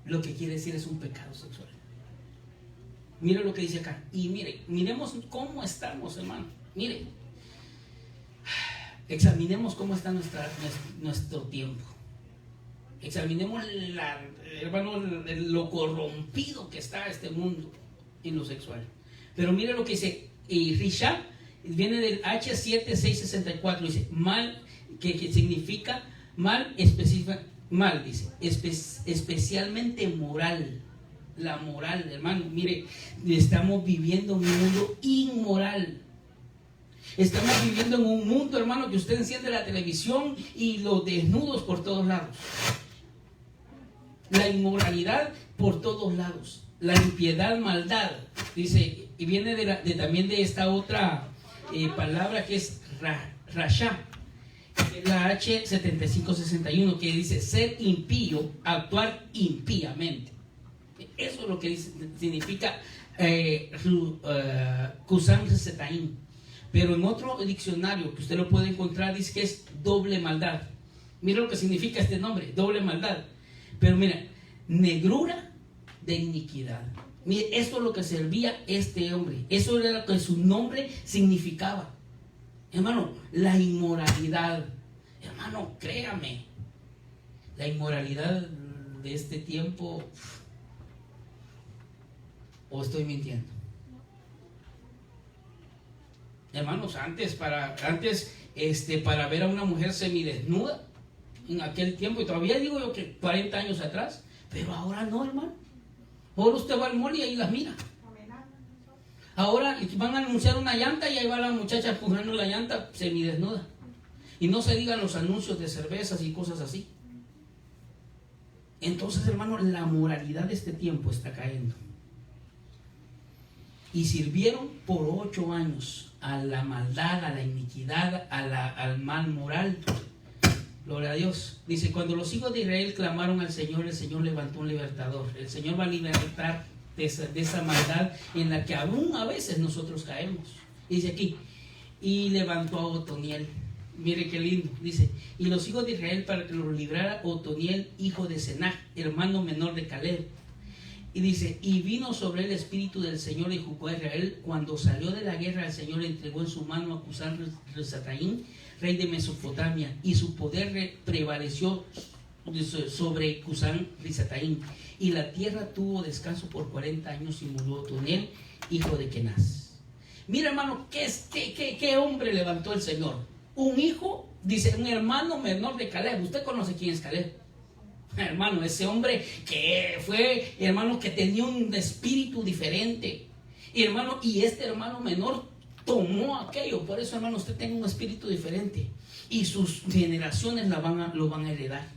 lo que quiere decir es un pecado sexual. Mire lo que dice acá. Y miremos cómo estamos, hermano. Mire, examinemos cómo está nuestro tiempo. Examinemos, hermano, lo corrompido que está este mundo en lo sexual. Pero mire lo que dice Risha, viene del H7664, dice mal, que significa mal, mal, dice, especialmente moral. La moral, hermano, mire, estamos viviendo en un mundo inmoral. Estamos viviendo en un mundo, hermano, que usted enciende la televisión y los desnudos por todos lados. La inmoralidad por todos lados. La impiedad, maldad. Dice, y viene también de esta otra palabra que es rasha, la H7561, que dice ser impío, actuar impíamente. Eso es lo que significa Cusán Risataim. Pero en otro diccionario que usted lo puede encontrar dice que es doble maldad. Mira lo que significa este nombre, doble maldad. Pero mira, negrura de iniquidad. Mire, esto es lo que servía este hombre. Eso era lo que su nombre significaba. Hermano, la inmoralidad. Hermano, créame, la inmoralidad de este tiempo. ¿O estoy mintiendo? Hermanos, antes para ver a una mujer semidesnuda en aquel tiempo, y todavía digo yo que 40 años atrás, pero ahora no, hermano. Ahora usted va al mall y ahí las mira. Ahora van a anunciar una llanta y ahí va la muchacha empujando la llanta semidesnuda. Y no se digan los anuncios de cervezas y cosas así. Entonces, hermano, la moralidad de este tiempo está cayendo. Y sirvieron por 8 años a la maldad, a la iniquidad, al mal moral. Gloria a Dios. Dice, cuando los hijos de Israel clamaron al Señor, el Señor levantó un libertador. El Señor va a libertar de esa maldad en la que aún a veces nosotros caemos. Dice aquí, y levantó a Otoniel. Mire qué lindo. Dice, y los hijos de Israel para que los librara Otoniel, hijo de Senach, hermano menor de Caleb. Y dice, y vino sobre el espíritu del Señor y juzgó a Israel. Cuando salió de la guerra, el Señor le entregó en su mano a Cusán Risataim, rey de Mesopotamia, y su poder prevaleció sobre Cusán Risataim. Y la tierra tuvo descanso por 40 años y murió Otoniel, hijo de Kenaz. Mira, hermano, ¿qué hombre levantó el Señor? Un hijo, dice, un hermano menor de Caleb. ¿Usted conoce quién es Caleb? Hermano, ese hombre que fue, hermano, que tenía un espíritu diferente. Y hermano, y este hermano menor tomó aquello. Por eso, hermano, usted tiene un espíritu diferente. Y sus generaciones lo van a heredar.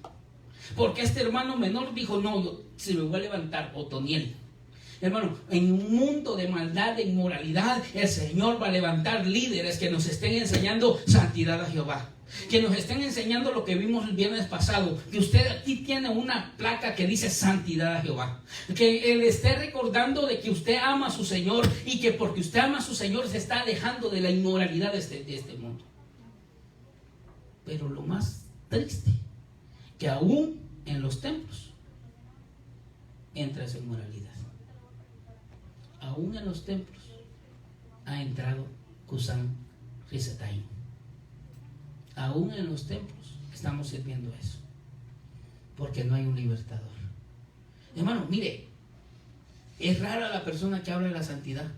Porque este hermano menor dijo, no, yo se me voy a levantar, Otoniel. Hermano, en un mundo de maldad, de inmoralidad, el Señor va a levantar líderes que nos estén enseñando santidad a Jehová. Que nos estén enseñando lo que vimos el viernes pasado, que usted aquí tiene una placa que dice santidad a Jehová, que él esté recordando de que usted ama a su Señor y que porque usted ama a su Señor se está alejando de la inmoralidad de este mundo. Pero lo más triste, que aún en los templos entra esa inmoralidad. Aún en los templos ha entrado Cusán Risataim. Aún en los templos estamos sirviendo eso, porque no hay un libertador. Hermano, mire, es rara la persona que habla de la santidad.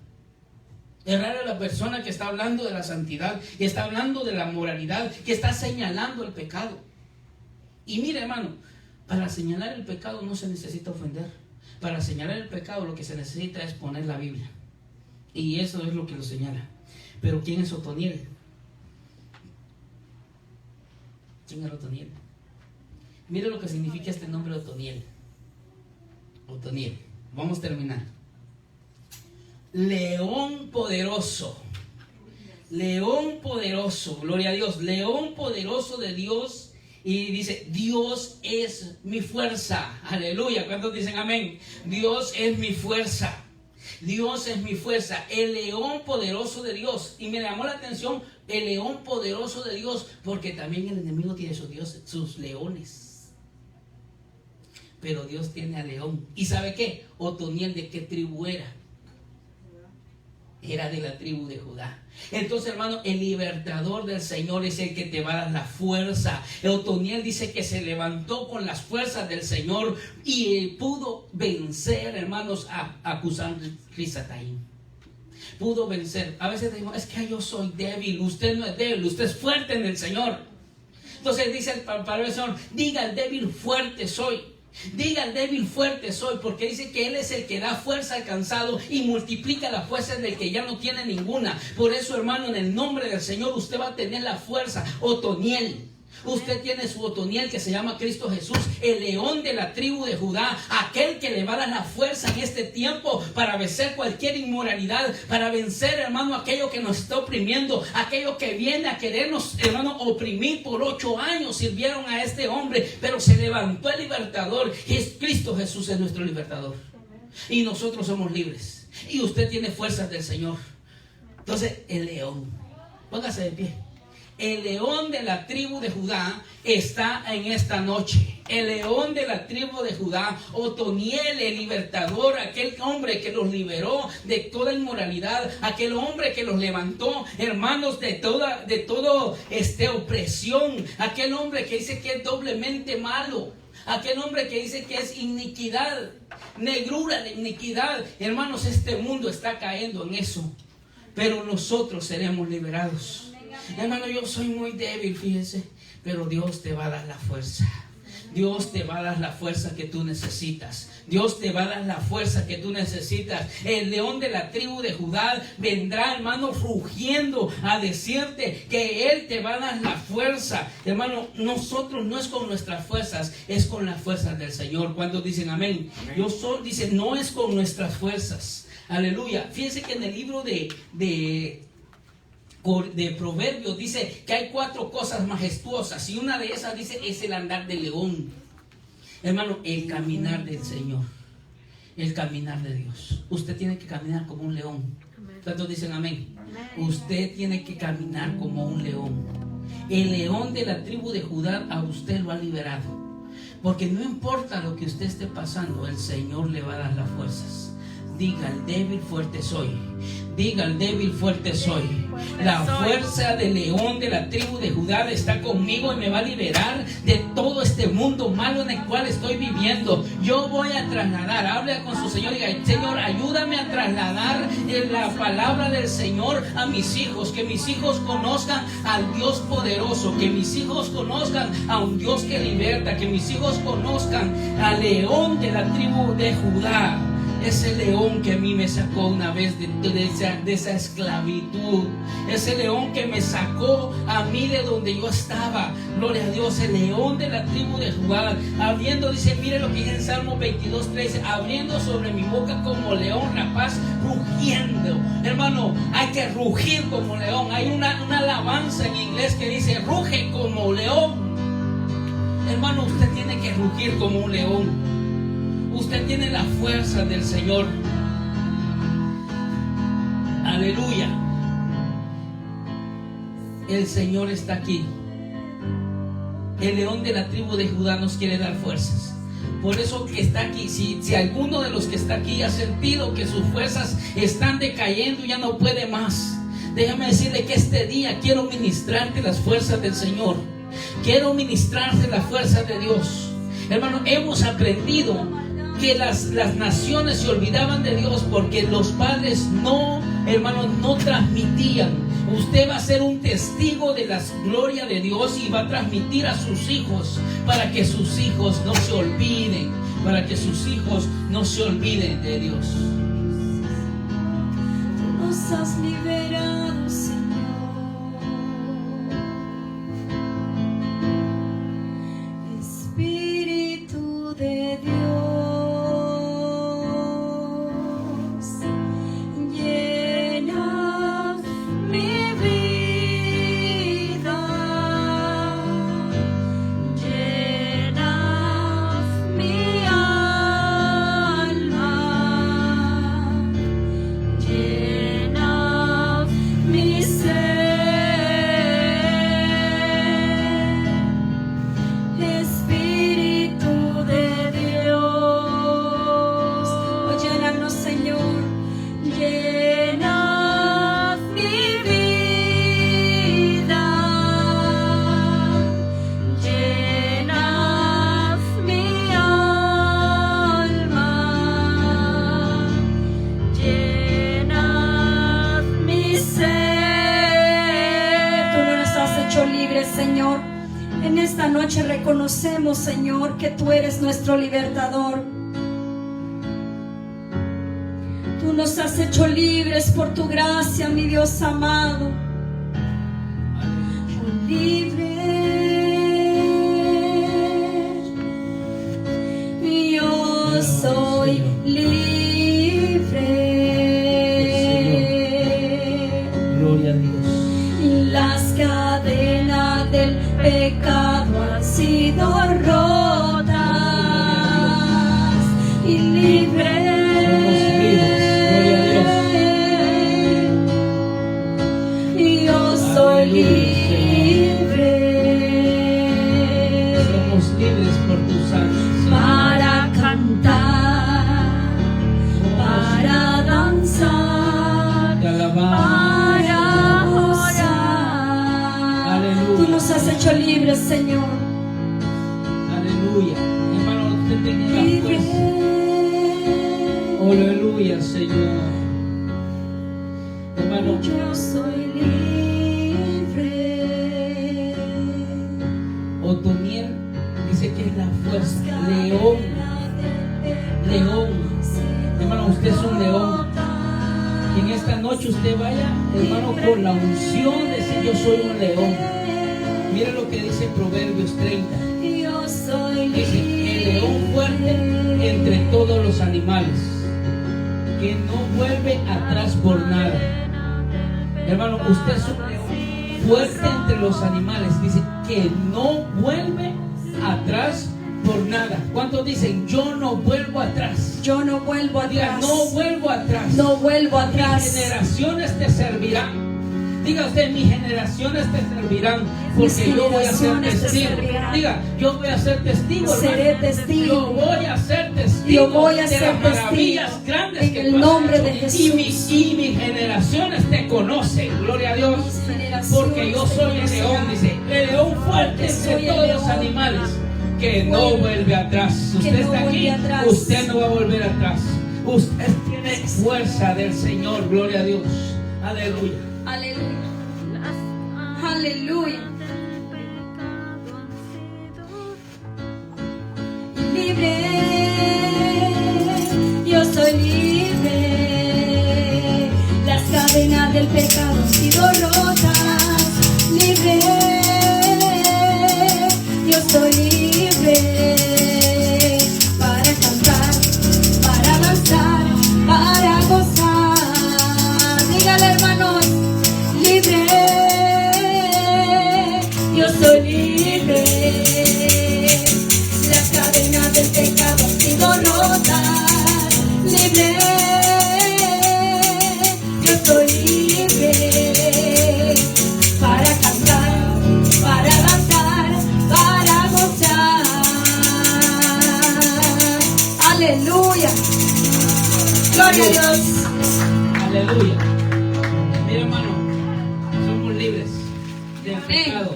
Es rara la persona que está hablando de la santidad, que está hablando de la moralidad, que está señalando el pecado. Y mire, hermano, para señalar el pecado no se necesita ofender. Para señalar el pecado lo que se necesita es poner la Biblia. Y eso es lo que lo señala. Pero ¿quién es Otoniel? ¿Quién era Otoniel? Mire lo que significa este nombre Otoniel. Otoniel. Vamos a terminar. León poderoso. León poderoso. Gloria a Dios. León poderoso de Dios. Y dice, Dios es mi fuerza. Aleluya. ¿Cuántos dicen amén? Dios es mi fuerza. Dios es mi fuerza. El león poderoso de Dios. Y me llamó la atención el león poderoso de Dios, porque también el enemigo tiene sus dioses, sus leones. Pero Dios tiene al león. ¿Y sabe qué? Otoniel, ¿de qué tribu era? Era de la tribu de Judá. Entonces, hermano, el libertador del Señor es el que te va a dar la fuerza. Otoniel dice que se levantó con las fuerzas del Señor y pudo vencer, hermanos, a Cusán-Risataim. Pudo vencer. A veces decimos, es que yo soy débil. Usted no es débil, usted es fuerte en el Señor. Entonces dice el palabra del Señor, diga el débil, fuerte soy. Diga el débil, fuerte soy, porque dice que Él es el que da fuerza al cansado y multiplica las fuerzas del que ya no tiene ninguna. Por eso, hermano, en el nombre del Señor usted va a tener la fuerza. Otoniel. Usted tiene su Otoniel que se llama Cristo Jesús, el león de la tribu de Judá, aquel que le va a dar la fuerza en este tiempo para vencer cualquier inmoralidad, para vencer, hermano, aquello que nos está oprimiendo, aquello que viene a querernos, hermano, oprimir. Por 8 años sirvieron a este hombre, pero se levantó el libertador. Cristo Jesús es nuestro libertador y nosotros somos libres y usted tiene fuerzas del Señor. Entonces, el león, póngase de pie. El león de la tribu de Judá está en esta noche. El león de la tribu de Judá, Otoniel, el libertador, aquel hombre que los liberó de toda inmoralidad, aquel hombre que los levantó, hermanos, de toda opresión, aquel hombre que dice que es doblemente malo, aquel hombre que dice que es iniquidad, negrura de iniquidad. Hermanos, este mundo está cayendo en eso, pero nosotros seremos liberados. Hermano, yo soy muy débil, fíjese, pero Dios te va a dar la fuerza. Dios te va a dar la fuerza que tú necesitas. Dios te va a dar la fuerza que tú necesitas. El león de la tribu de Judá vendrá, hermano, rugiendo a decirte que Él te va a dar la fuerza. Hermano, nosotros no es con nuestras fuerzas, es con las fuerzas del Señor. Cuando dicen amén, yo soy, dice, no es con nuestras fuerzas. Aleluya. Fíjense que en el libro de Proverbios dice que hay 4 cosas majestuosas y una de esas dice es el andar del león. Hermano, el caminar del Señor, el caminar de Dios. Usted tiene que caminar como un león. ¿Cuántos dicen amén? Usted tiene que caminar como un león. El león de la tribu de Judá a usted lo ha liberado, porque no importa lo que usted esté pasando, el Señor le va a dar las fuerzas. Diga el débil, fuerte soy. Diga el débil, fuerte soy. La fuerza del león de la tribu de Judá está conmigo y me va a liberar de todo este mundo malo en el cual estoy viviendo. Yo voy a trasladar, hable con su Señor y diga, Señor, ayúdame a trasladar la palabra del Señor a mis hijos. Que mis hijos conozcan al Dios poderoso. Que mis hijos conozcan a un Dios que liberta. Que mis hijos conozcan al león de la tribu de Judá. Ese león que a mí me sacó una vez de esa esclavitud. Ese león que me sacó a mí de donde yo estaba. Gloria a Dios, el león de la tribu de Judá. Abriendo, dice, mire lo que dice en Salmo 22:13. Abriendo sobre mi boca como león rapaz, rugiendo. Hermano, hay que rugir como león. Hay una alabanza en inglés que dice, ruge como león. Hermano, usted tiene que rugir como un león. Usted tiene la fuerza del Señor. Aleluya. El Señor está aquí. El león de la tribu de Judá nos quiere dar fuerzas. Por eso que está aquí. Si alguno de los que está aquí ha sentido que sus fuerzas están decayendo y ya no puede más, déjame decirle que este día quiero ministrarte las fuerzas del Señor. Quiero ministrarte las fuerzas de Dios. Hermano, hemos aprendido que las naciones se olvidaban de Dios porque los padres no transmitían. Usted va a ser un testigo de la gloria de Dios y va a transmitir a sus hijos para que sus hijos no se olviden. para que sus hijos no se olviden de Dios. Tú nos has liberado, Señor. Espíritu de Dios, llena mi vida, llena mi alma, llena mi ser. Espíritu de Dios, oh, llénanos, Señor, llena mi vida, llena mi alma, llena mi ser. Tú nos has hecho libres, Señor. En esta noche reconocemos, Señor, que tú eres nuestro libertador. Tú nos has hecho libres por tu gracia, mi Dios amado. Libre, yo soy libre. Gloria a Dios. Las cadenas del pecado han sido rotas y libres. Yo soy libre. Somos libres por tu sangre, Señor. Para cantar, para danzar, Te alabamos, para orar. Aleluya. Tú nos has hecho libres, Señor. Aleluya. Hermano, usted tenga la fuerza. Aleluya, Señor. Hermano, Yo soy libre. Otoniel dice que es la fuerza. León. León. Hermano, usted es un león. Y en esta noche usted vaya, hermano, por la unción de decir yo soy un león. Mira lo que dice Proverbios 30. Yo soy Dice, el león fuerte entre todos los animales, que no vuelve atrás por nada. Hermano, usted es un león fuerte entre los animales. Dice que no vuelve atrás por nada. ¿Cuántos dicen yo no vuelvo atrás? Yo no vuelvo Diga, atrás. no vuelvo atrás. No vuelvo Mis atrás. generaciones te servirán. Diga usted, mis generaciones te servirán, Mis porque yo voy a ser generaciones te testigo. servirán. Diga, yo voy a ser testigo. Seré hermano. testigo. Yo voy a ser testigo. Yo voy a de ser las maravillas testigo. grandes En que el tú has nombre hecho. de Jesús. Y mis generaciones te conocen. Gloria a Dios. Mis generaciones Porque yo te soy el león, conocerán. dice, el león fuerte Soy entre el todos los león. animales, que no vuelve atrás. Usted no está aquí, vuelve atrás. usted no va a volver atrás. Usted tiene fuerza del Señor. Gloria a Dios. Aleluya. Aleluya. Aleluya. Libre, yo soy libre. Las cadenas del pecado han sido rotas. Libre, yo soy libre. Para cantar, para danzar, para gozar. Dígale, hermanos, libre, yo soy libre. Las cadenas del pecado han sido rotas. Libre, yo soy libre. Para cantar, para danzar, para gozar. Aleluya. Gloria a Dios. Aleluya. Mira, hermano, somos libres del Amén. pecado.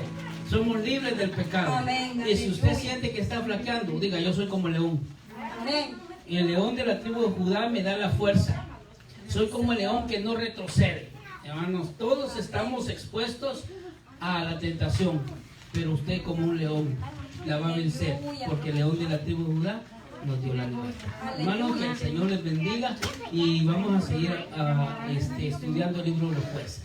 Somos libres del pecado. Amén, Y si usted aleluya. siente que está flaqueando, diga, yo soy como el león. Amén. Y el león de la tribu de Judá me da la fuerza. Soy como el león que no retrocede. Hermanos, todos estamos expuestos a la tentación, pero usted como un león la va a vencer, porque el león de la tribu de Judá nos dio la libertad. Hermanos, que el Señor les bendiga y vamos a seguir estudiando el libro de los jueces.